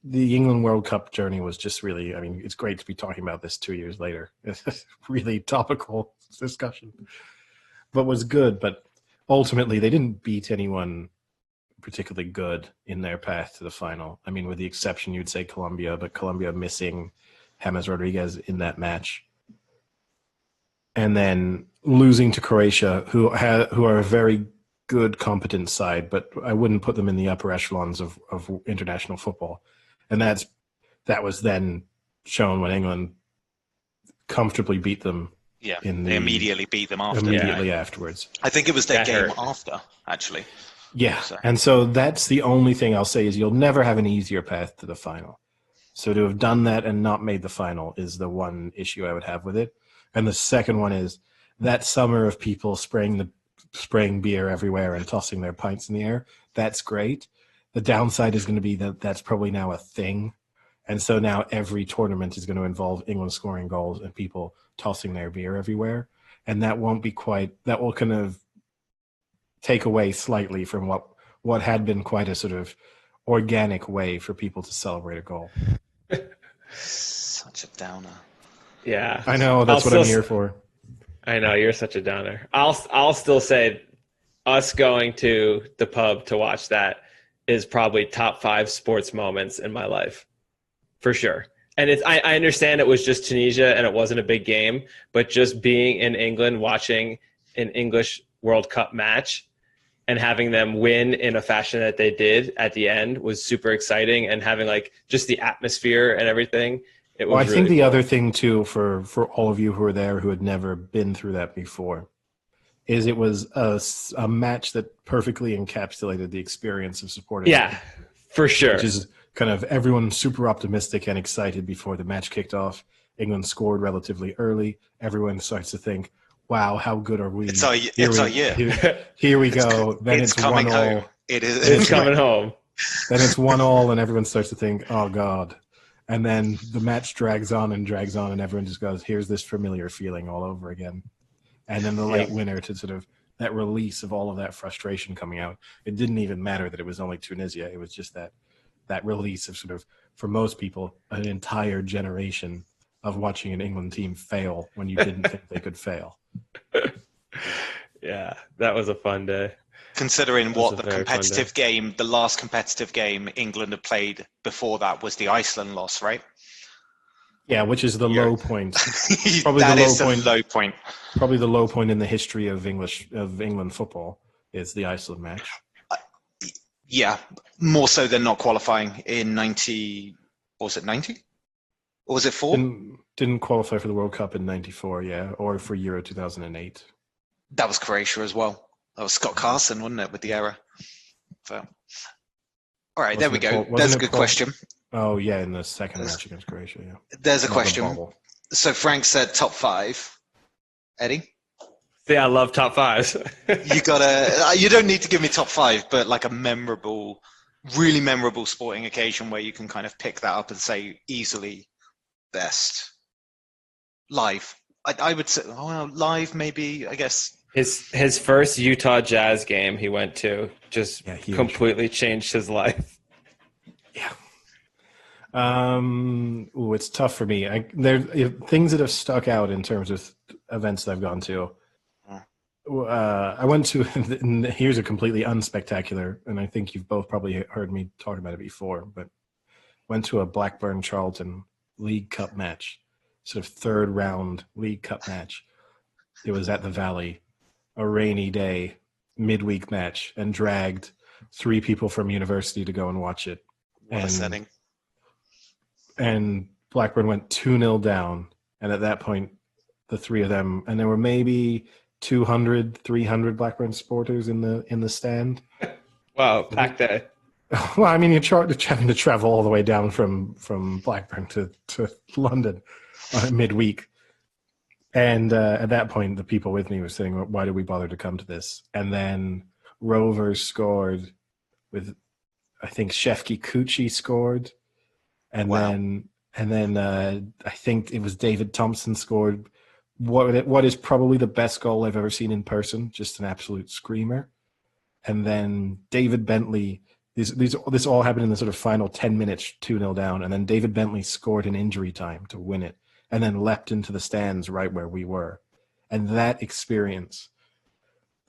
the England World Cup journey was just really, it's great to be talking about this 2 years later. It's a really topical discussion. but was good. But ultimately, they didn't beat anyone particularly good in their path to the final. I mean, with the exception, you'd say Colombia, but Colombia missing James Rodriguez in that match. And then losing to Croatia, who are a very good, competent side, but I wouldn't put them in the upper echelons of international football. And that was then shown when England comfortably beat them. Yeah, they immediately beat them after. Afterwards. I think it was their game after, actually. Yeah, and so that's the only thing I'll say is you'll never have an easier path to the final. So to have done that and not made the final is the one issue I would have with it. And the second one is that summer of people spraying beer everywhere and tossing their pints in the air. That's great. The downside is going to be that that's probably now a thing. And so now every tournament is going to involve England scoring goals and people tossing their beer everywhere. And that will kind of take away slightly from what had been quite a sort of organic way for people to celebrate a goal. Such a downer. Yeah, I know. That's what I'm here for. I know you're such a downer. I'll still say, us going to the pub to watch that is probably top 5 sports moments in my life, for sure. And I understand it was just Tunisia and it wasn't a big game, but just being in England watching an English World Cup match and having them win in a fashion that they did at the end was super exciting. And having like just the atmosphere and everything. I think the other thing too, for all of you who were there who had never been through that before, is it was a match that perfectly encapsulated the experience of supporting. Yeah, for sure. Which is kind of everyone super optimistic and excited before the match kicked off. England scored relatively early. Everyone starts to think, wow, how good are we? It's our year. Here we go. Then it's coming 1-1. home. It's coming home. Then it's 1-1 and everyone starts to think, oh God. And then the match drags on and everyone just goes, here's this familiar feeling all over again. And then the late winner to sort of that release of all of that frustration coming out. It didn't even matter that it was only Tunisia. It was just that release of sort of, for most people, an entire generation of watching an England team fail when you didn't think they could fail. Yeah, that was a fun day. Considering what the last competitive game England had played before that was the Iceland loss, right? Yeah, which is the low point. Probably the low point. Probably the low point in the history of England football is the Iceland match. Yeah, more so than not qualifying in 90. What was it, 90? Or was it 4? Didn't qualify for the World Cup in 94, yeah, or for Euro 2008. That was Croatia as well. That was Scott Carson, wasn't it, with the error? So, all right, there we go. There's a good question. Oh, yeah, in the second match against Croatia, yeah. There's a question. So Frank said top 5. Eddie? Yeah, I love top 5s. You don't need to give me top 5, but like a really memorable sporting occasion where you can kind of pick that up and say easily best. Live. I would say, live maybe, I guess. His first Utah Jazz game he went to just completely changed his life. Yeah. It's tough for me. There things that have stuck out in terms of events that I've gone to. I went to, and here's a completely unspectacular, and I think you've both probably heard me talk about it before, but went to a Blackburn-Charlton League Cup match, sort of third round League Cup match. It was at the Valley, a rainy day, midweek match, and dragged 3 people from university to go and watch it. What a setting. And Blackburn went 2-0 down, and at that point, the 3 of them, and there were maybe 200, 300 Blackburn supporters in the stand. Wow, packed day. Well, I mean, you're having to travel all the way down from Blackburn to London midweek. And at that point, the people with me were saying, why did we bother to come to this? And then Rovers scored with, I think, Shefki Kuchi scored. And then I think it was David Thompson scored what is probably the best goal I've ever seen in person, just an absolute screamer. And then David Bentley, this all happened in the sort of final 10 minutes, 2-0 down. And then David Bentley scored in injury time to win it, and then leapt into the stands right where we were. And that experience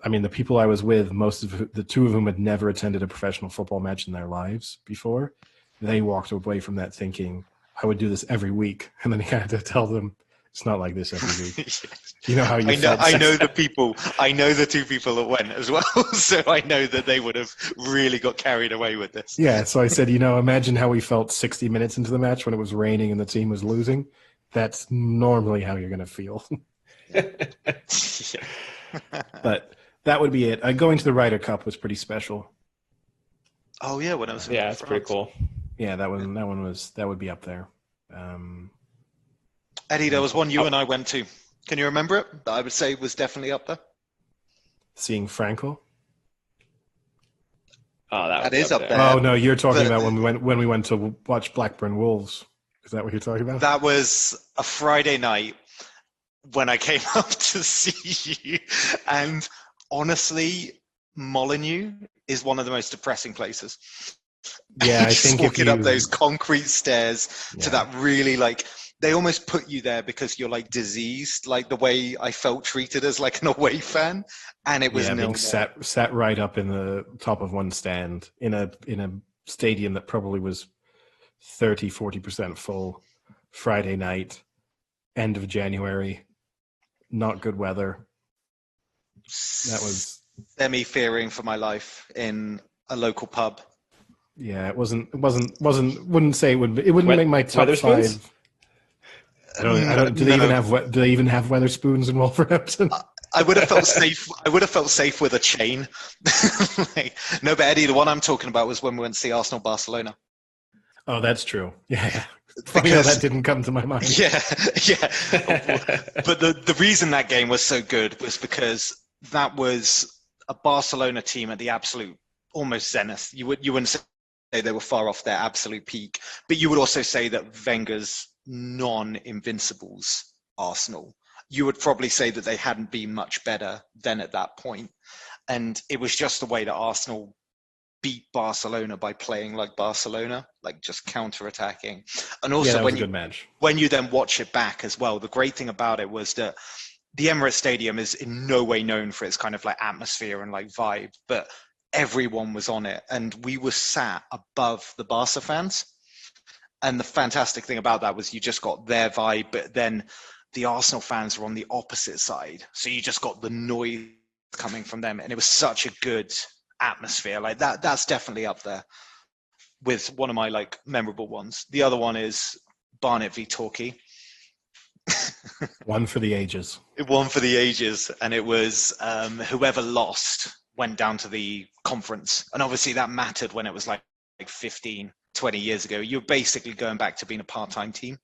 I mean, the people I was with, the two of whom had never attended a professional football match in their lives before, they walked away from that thinking, I would do this every week. And then you had to tell them, it's not like this every week. You know how you felt. I know the people. I know the two people that went as well, so I know that they would have really got carried away with this. Yeah, so I said, imagine how we felt 60 minutes into the match when it was raining and the team was losing. That's normally how you're going to feel. But that would be it. Going to the Ryder Cup was pretty special. Oh yeah, when I was yeah, it's pretty cool. Yeah, that would be up there. Eddie, there was one you and I went to. Can you remember it? That I would say was definitely up there. Seeing Franco. Oh, that is up there. Oh no, you're talking about when we went to watch Blackburn Wolves. Is that what you're talking about? That was a Friday night when I came up to see you, and honestly, Molineux is one of the most depressing places. Yeah, I think walking up those concrete stairs to that really they almost put you there because you're diseased, like the way I felt treated as an away fan, and it was being sat right up in the top of one stand in a stadium that probably was 30-40% full. Friday night, end of January, not good weather. That was semi-fearing for my life in a local pub. Yeah, it wasn't. Wouldn't say it would. It wouldn't make my top five. I don't. Do they even have Weatherspoons in Wolverhampton? I would have felt safe. I would have felt safe with a chain. No, but Eddie, the one I'm talking about was when we went to see Arsenal Barcelona. Oh, that's true. Yeah. Funny how that didn't come to my mind. Yeah. But the reason that game was so good was because that was a Barcelona team at the absolute almost zenith. You wouldn't say they were far off their absolute peak, but you would also say that Wenger's non-invincibles Arsenal, you would probably say that they hadn't been much better than at that point. And it was just the way that Arsenal beat Barcelona by playing like Barcelona, just counter-attacking. And also when you then watch it back as well, the great thing about it was that the Emirates Stadium is in no way known for its kind of atmosphere and vibe, but everyone was on it, and we were sat above the Barca fans. And the fantastic thing about that was you just got their vibe, but then the Arsenal fans were on the opposite side, so you just got the noise coming from them, and it was such a good atmosphere. That's definitely up there with one of my memorable ones. The other one is Barnet v Torquay. One for the ages. One for the ages, and it was whoever lost went down to the conference, and obviously that mattered when it was 15, 20 years ago. You're basically going back to being a part-time team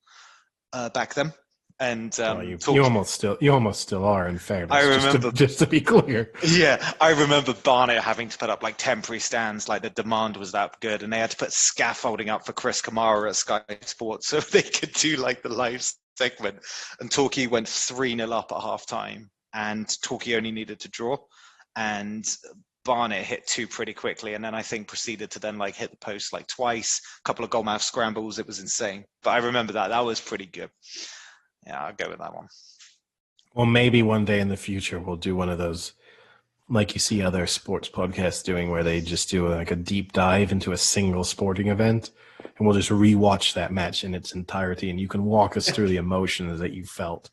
back then. And you almost still are, in fairness. I remember, just to be clear. Yeah, I remember Barnet having to put up temporary stands. The demand was that good, and they had to put scaffolding up for Chris Kamara at Sky Sports so they could do the live segment. And Torquay went 3-0 up at half-time, and Torquay only needed to draw. And Barnet hit two pretty quickly, and then I think proceeded to then hit the post twice, a couple of goalmouth scrambles. It was insane. But I remember that was pretty good. Yeah, I'll go with that one. Well, maybe one day in the future we'll do one of those, like you see other sports podcasts doing, where they just do a deep dive into a single sporting event, and we'll just rewatch that match in its entirety, and you can walk us through the emotions that you felt.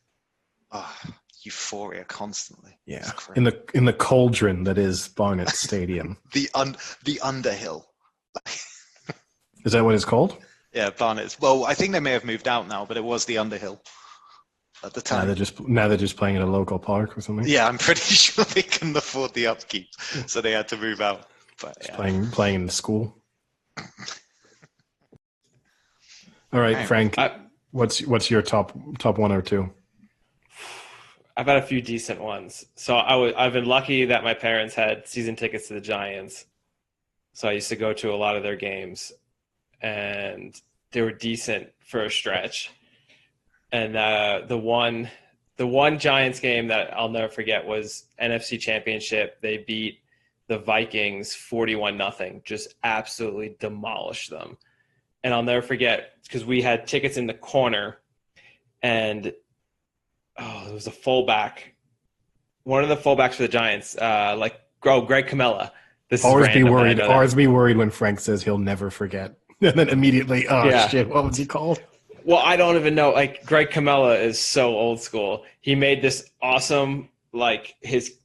Euphoria constantly. Yeah, in the cauldron that is Barnet Stadium. the Underhill. Is that what it's called? Yeah, Barnet. Well, I think they may have moved out now, but it was the Underhill at the time. Now they're just playing at a local park or something. Yeah, I'm pretty sure they couldn't afford the upkeep, so they had to move out. But playing in the school. All right, Frank. What's your top one or two? I've had a few decent ones. So I've been lucky that my parents had season tickets to the Giants. So I used to go to a lot of their games, and they were decent for a stretch. And the one Giants game that I'll never forget was NFC Championship. They beat the Vikings 41-0, just absolutely demolished them. And I'll never forget, because we had tickets in the corner, and it was a fullback. one of the fullbacks for the Giants, Greg Camella. This is Always be random, but I worried. know that. Always be worried when Frank says he'll never forget, and then immediately, oh Yeah. shit, what was he called? Well, I don't even know. Like, Greg Camella is so old school. He made this awesome, like, his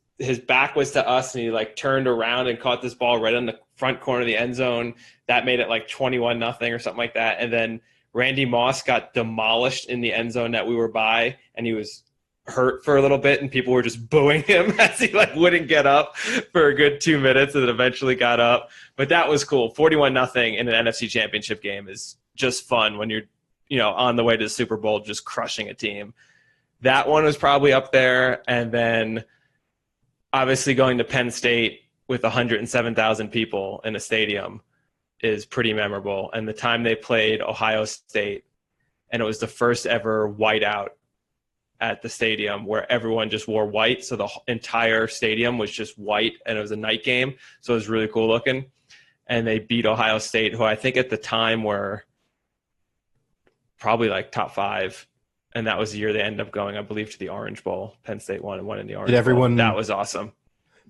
back was to us, and he like turned around and caught this ball right on the front corner of the end zone. That made it like 21-0 or something like that. And then Randy Moss got demolished in the end zone that we were by, and he was hurt for a little bit, and people were just booing him as he like wouldn't get up for a good 2 minutes, and then eventually got up. But that was cool. 41-0 in an NFC Championship game is just fun when you're, on the way to the Super Bowl, just crushing a team. That one was probably up there. And then obviously going to Penn State with 107,000 people in a stadium is pretty memorable. And the time they played Ohio State, and it was the first ever whiteout at the stadium where everyone just wore white. So the entire stadium was just white, and it was a night game. So it was really cool looking. And they beat Ohio State, who I think at the time were probably like top 5. And that was the year they ended up going, I believe, to the Orange Bowl. Penn State won and won in the Orange Bowl. That was awesome.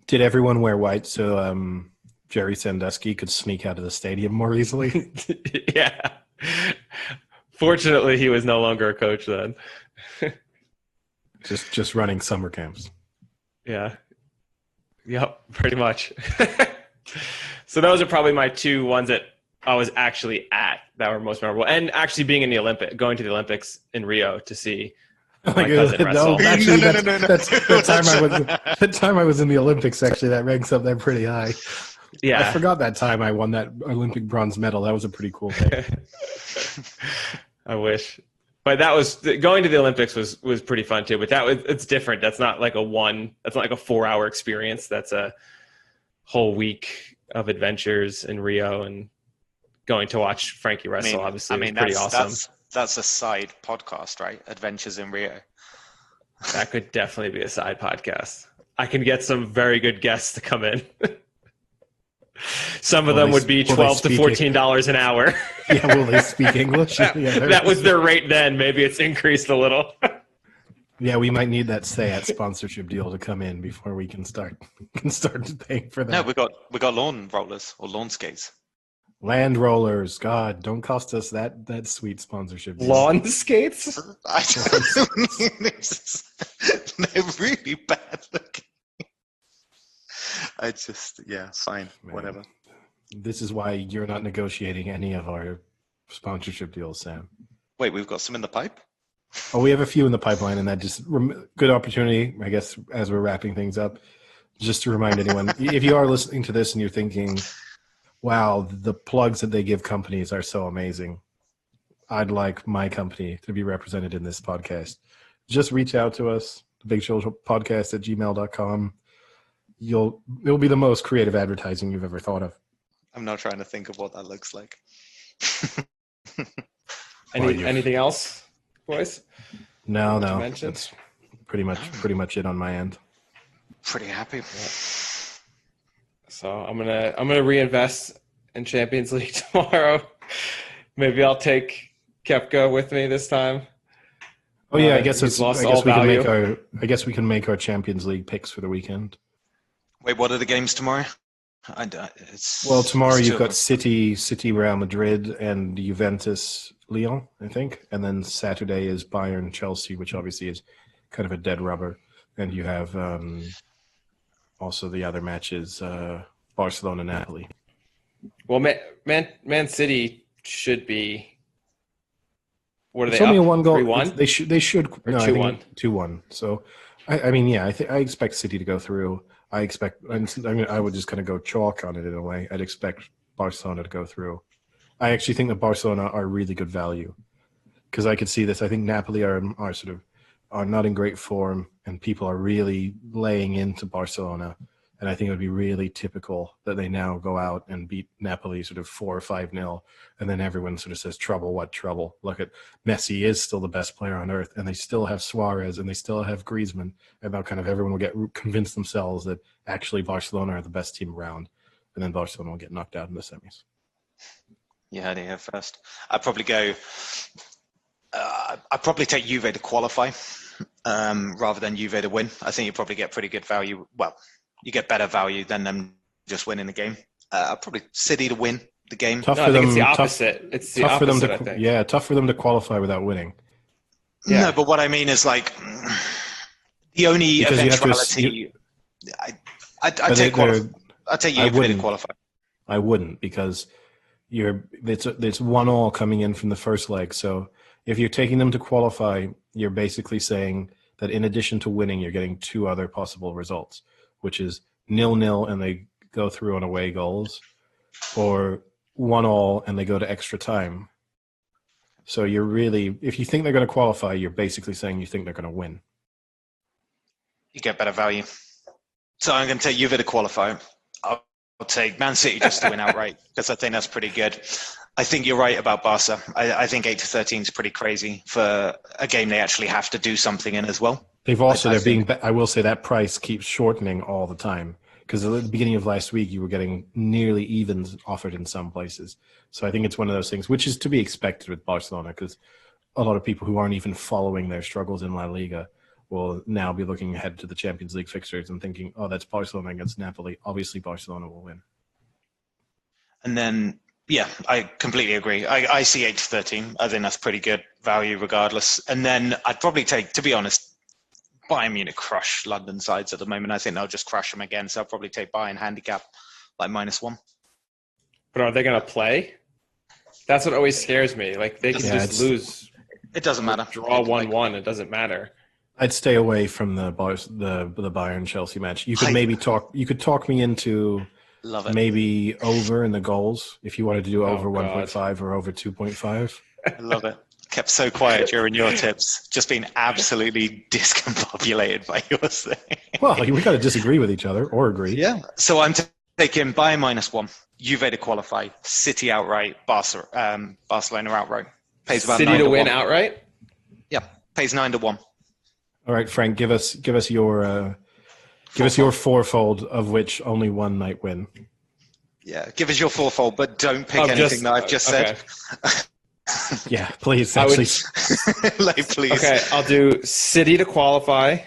Did everyone wear white so Jerry Sandusky could sneak out of the stadium more easily? Yeah. Fortunately, he was no longer a coach then. just running summer camps. Yeah. Yep, pretty much. So those are probably my 2 ones that I was actually at that were most memorable. And actually being in the going to the Olympics in Rio to see my cousin wrestle. No, actually, that time I was in the Olympics, actually, that ranks up there pretty high. Yeah. I forgot that time I won that Olympic bronze medal. That was a pretty cool thing. I wish. But that was going to the Olympics was pretty fun too. But it's different. That's not like that's not like a 4-hour experience. That's a whole week of adventures in Rio, and going to watch Frankie wrestle. Obviously, was pretty awesome. That's a side podcast, right? Adventures in Rio. That could definitely be a side podcast. I can get some very good guests to come in. Some of them would be $12 to $14 an hour. Yeah, will they speak English? That was their rate then. Maybe it's increased a little. Yeah, we might need that SAYAT sponsorship deal to come in before we can start paying for that. No, we got lawn rollers or lawn skates. Land rollers, God, don't cost us that sweet sponsorship deal. Lawn skates? They're really bad looking. Fine, Man, whatever. This is why you're not negotiating any of our sponsorship deals, Sam. Wait, we've got some in the pipe? Oh, we have a few in the pipeline, and that just good opportunity, I guess, as we're wrapping things up, just to remind anyone, if you are listening to this and you're thinking, wow, the plugs that they give companies are so amazing, I'd like my company to be represented in this podcast. Just reach out to us, thebigshowpodcast@gmail.com. It'll be the most creative advertising you've ever thought of. I'm not trying to think of what that looks like. Anything else, boys? No. That's pretty much it on my end. Pretty happy. Yeah. So I'm gonna reinvest in Champions League tomorrow. Maybe I'll take Kepka with me this time. Oh yeah, I guess we can make our Champions League picks for the weekend. Wait, what are the games tomorrow? Tomorrow you've got City, Real Madrid, and Juventus, Lyon, I think. And then Saturday is Bayern, Chelsea, which obviously is kind of a dead rubber. And you have also the other matches, Barcelona, Napoli. Well, Man City should be. What are they? It's only a 1 goal. 3-1? They should. Or no, 2-1. 2-1. So, I expect City to go through. I would just kind of go chalk on it in a way. I'd expect Barcelona to go through. I actually think that Barcelona are really good value because I could see this. I think Napoli are not in great form, and people are really laying into Barcelona. And I think it would be really typical that they now go out and beat Napoli 4 or 5-0, and then everyone says, trouble, what trouble? Look at Messi is still the best player on earth, and they still have Suarez, and they still have Griezmann, and now everyone will get convinced themselves that actually Barcelona are the best team around, and then Barcelona will get knocked out in the semis. You heard it here first. I'd probably take Juve to qualify. rather than Juve to win. I think you probably get pretty good value. Well, you get better value than them just winning the game. Probably City to win the game. Tough No, for I think them. it's the Tough, opposite. It's the tough for them opposite, to I think. yeah, tough for them to qualify without winning. Yeah. No, but what I mean is like the only Because you have to eventuality. I'd But take they're- I'd take I Juve to wouldn't. qualify. I wouldn't, because it's 1-1 coming in from the first leg. So if you're taking them to qualify, you're basically saying that in addition to winning, you're getting two other possible results, which is 0-0 and they go through on away goals, or 1-1 and they go to extra time. So you're really, if you think they're going to qualify, you're basically saying you think they're going to win. You get better value. So I'm going to take Juve to qualify. I'll take Man City just to win outright because I think that's pretty good. I think you're right about Barca. I think 8-13 is pretty crazy for a game they actually have to do something in as well. They've also, I I will say that price keeps shortening all the time, because at the beginning of last week, you were getting nearly evens offered in some places. So I think it's one of those things, which is to be expected with Barcelona, because a lot of people who aren't even following their struggles in La Liga will now be looking ahead to the Champions League fixtures and thinking, oh, that's Barcelona against Napoli. Obviously, Barcelona will win. And then, yeah, I completely agree. I see 8-13. I think that's pretty good value regardless. And then I'd probably take, to be honest, Bayern Munich crush London sides at the moment. I think they'll just crush them again. So I'll probably take Bayern handicap like -1. But are they going to play? That's what always scares me. Like, they can just lose. It doesn't matter. Draw 1-1. It doesn't matter. I'd stay away from the Bayern Chelsea match. You could maybe talk me into Love it. maybe over in the goals if you wanted to do over God. 1.5 or over 2.5. I love it. Kept so quiet during your tips, just being absolutely discombobulated by yours there. Well, we got to disagree with each other or agree. Yeah. So I'm taking Bayern -1, Juve to qualify, City outright, Barcelona outright. Pays about City 9 to win 1. outright? Yeah, pays 9-1. All right, Frank, give us your fourfold, of which only one might win. Yeah, give us your fourfold, but don't pick Oh, anything that I've just said. Yeah, please. I would- Actually, Like, please. Okay, I'll do City to qualify,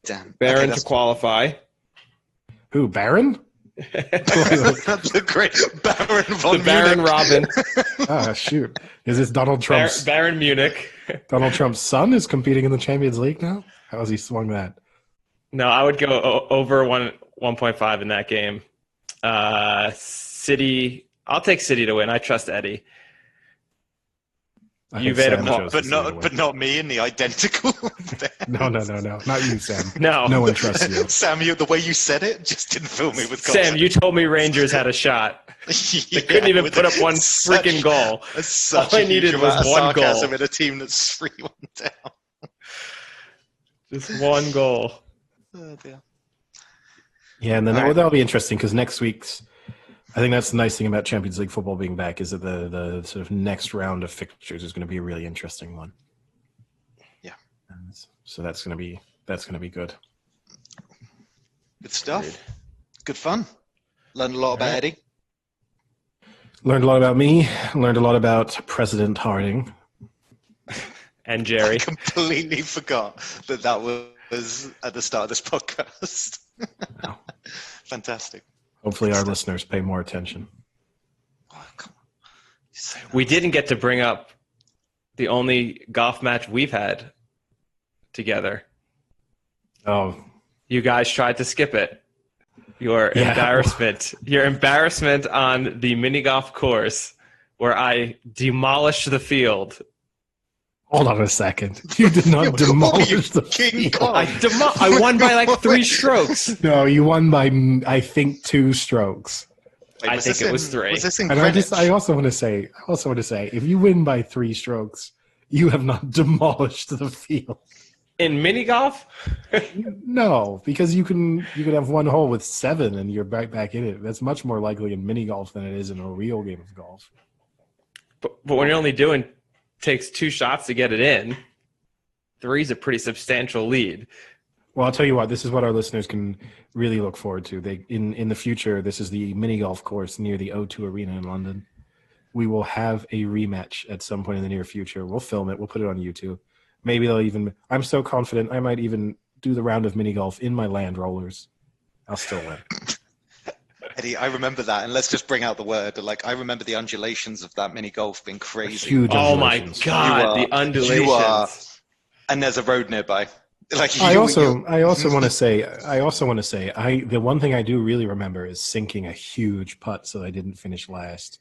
Damn. Bayern Okay, to qualify. who? Baron? that's the great Baron von The Baron Munich. Robin. Ah, shoot. Is this Donald Trump's Baron Munich. Donald Trump's son is competing in the Champions League now? How has he swung that? No, I would go over 1.5 in that game. City. I'll take City to win. I trust Eddie. I Juve think to Sam qual- chose But to stay away. not me in the identical. No, not you, Sam. No. No one trusts you. Sam, the way you said it just didn't fill me with Sam, confidence. you told me Rangers had a shot. They couldn't even put up one freaking goal. Such All I a huge needed was amount of one goal. sarcasm in a team that's 3-1 down. Just one goal. Oh, dear. Yeah, and then All right. that'll be interesting, because next week's, I think that's the nice thing about Champions League football being back, is that the sort of next round of fixtures is going to be a really interesting one. Yeah. And so that's going to be good. Good stuff. Good fun. Learned a lot about Eddie. Learned a lot about me. Learned a lot about President Harding. And I Jerry. completely forgot that was at the start of this podcast. No. Fantastic. Hopefully, our listeners pay more attention. Oh, come on. You say that. We didn't get to bring up the only golf match we've had together. Oh, You guys tried to skip it. Your Yeah. embarrassment on the mini golf course where I demolished the field. hold on a second. You did not demolish the King field. Kong. I won by like 3 strokes. No, you won by, I think, 2 strokes. Wait, I was think this it was in- 3. Was this in And Greenwich? I also want to say, if you win by 3 strokes, you have not demolished the field. In mini golf? No, because you can have one hole with 7 and you're back in it. That's much more likely in mini golf than it is in a real game of golf. But when you're only takes 2 shots to get it in, 3 is a pretty substantial lead. Well, I'll tell you what. This is what our listeners can really look forward to. In the future, this is the mini golf course near the O2 Arena in London. We will have a rematch at some point in the near future. We'll film it. We'll put it on YouTube. Maybe they'll even. I'm so confident I might even do the round of mini golf in my land rollers. I'll still win. Eddie, I remember that, and let's just bring out the word. Like, I remember the undulations of that mini golf being crazy. Huge Oh my undulations. God, the undulations. And there's a road nearby. Like I also want to say, the one thing I do really remember is sinking a huge putt, so I didn't finish last.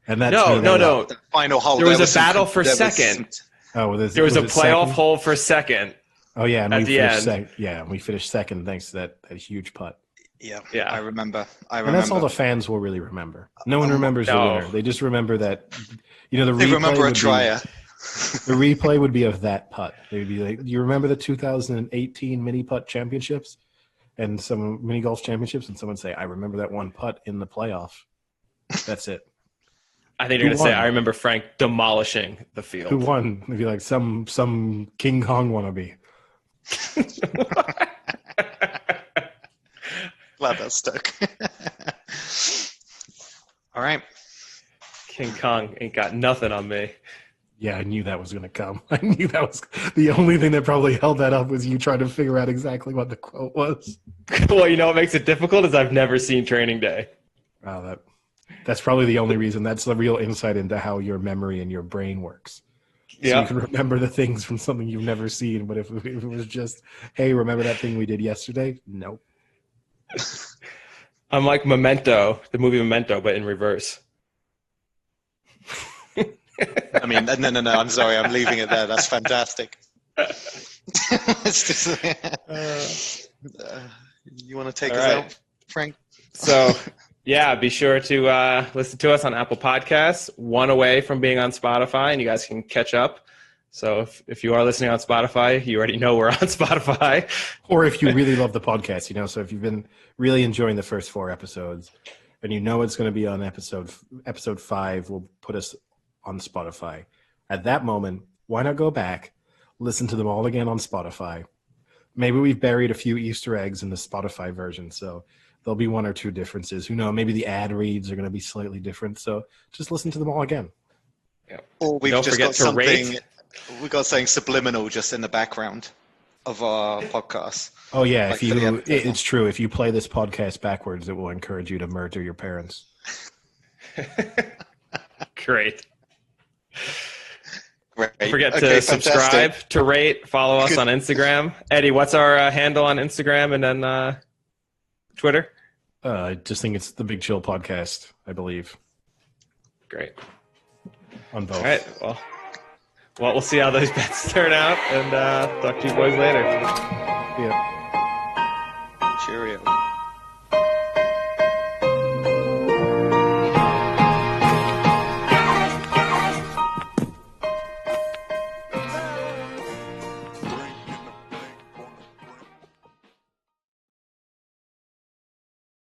And that's No. the final hole. There was a battle for second. Oh, There was a playoff hole for second. Oh yeah, and at we the finished end. we finished second thanks to that huge putt. Yeah, Yeah. I remember. And that's all the fans will really remember. No one remembers the No. winner. They just remember that. The They replay remember a would be- trier. The replay would be of that putt. They'd be like, "You remember the 2018 mini putt championships and some mini golf championships?" And someone say, "I remember that one putt in the playoff." That's it. I think you're Who going to say, won? I remember Frank demolishing the field. Who won? It'd be like some King Kong wannabe. Glad that stuck. All right. King Kong ain't got nothing on me. Yeah, I knew that was going to come. I knew that was the only thing that probably held that up was you trying to figure out exactly what the quote was. Well, you know what makes it difficult is I've never seen Training Day. Wow, that's probably the only reason. That's the real insight into how your memory and your brain works. So Yeah. you can remember the things from something you've never seen. But if it was just, hey, remember that thing we did yesterday? Nope. I'm like Memento, the movie Memento, but in reverse. I mean, no. I'm sorry. I'm leaving it there. That's fantastic. It's just, you want to take All us right. out, Frank? So, yeah, be sure to listen to us on Apple Podcasts, one away from being on Spotify, and you guys can catch up. So if you are listening on Spotify, you already know we're on Spotify. Or if you really love the podcast, so if you've been really enjoying the first 4 episodes and it's going to be on episode 5, we'll put us on Spotify. At that moment, why not go back, listen to them all again on Spotify? Maybe we've buried a few Easter eggs in the Spotify version, so there'll be 1 or 2 differences. Who knows? Maybe the ad reads are going to be slightly different. So just listen to them all again. Yeah. Or we've Don't just forget got to something. rate. We got something subliminal just in the background of our podcast. Oh yeah, Like for the episode. it's true. If you play this podcast backwards, it will encourage you to murder your parents. Great. Great. Don't forget Okay, to subscribe, fantastic. to rate, follow us on Instagram. Eddie, what's our handle on Instagram and then Twitter? I just think it's the Big Chill Podcast, I believe, Great. on both. All right. Well, we'll see how those bets turn out, and talk to you boys later. Yeah. Cheerio.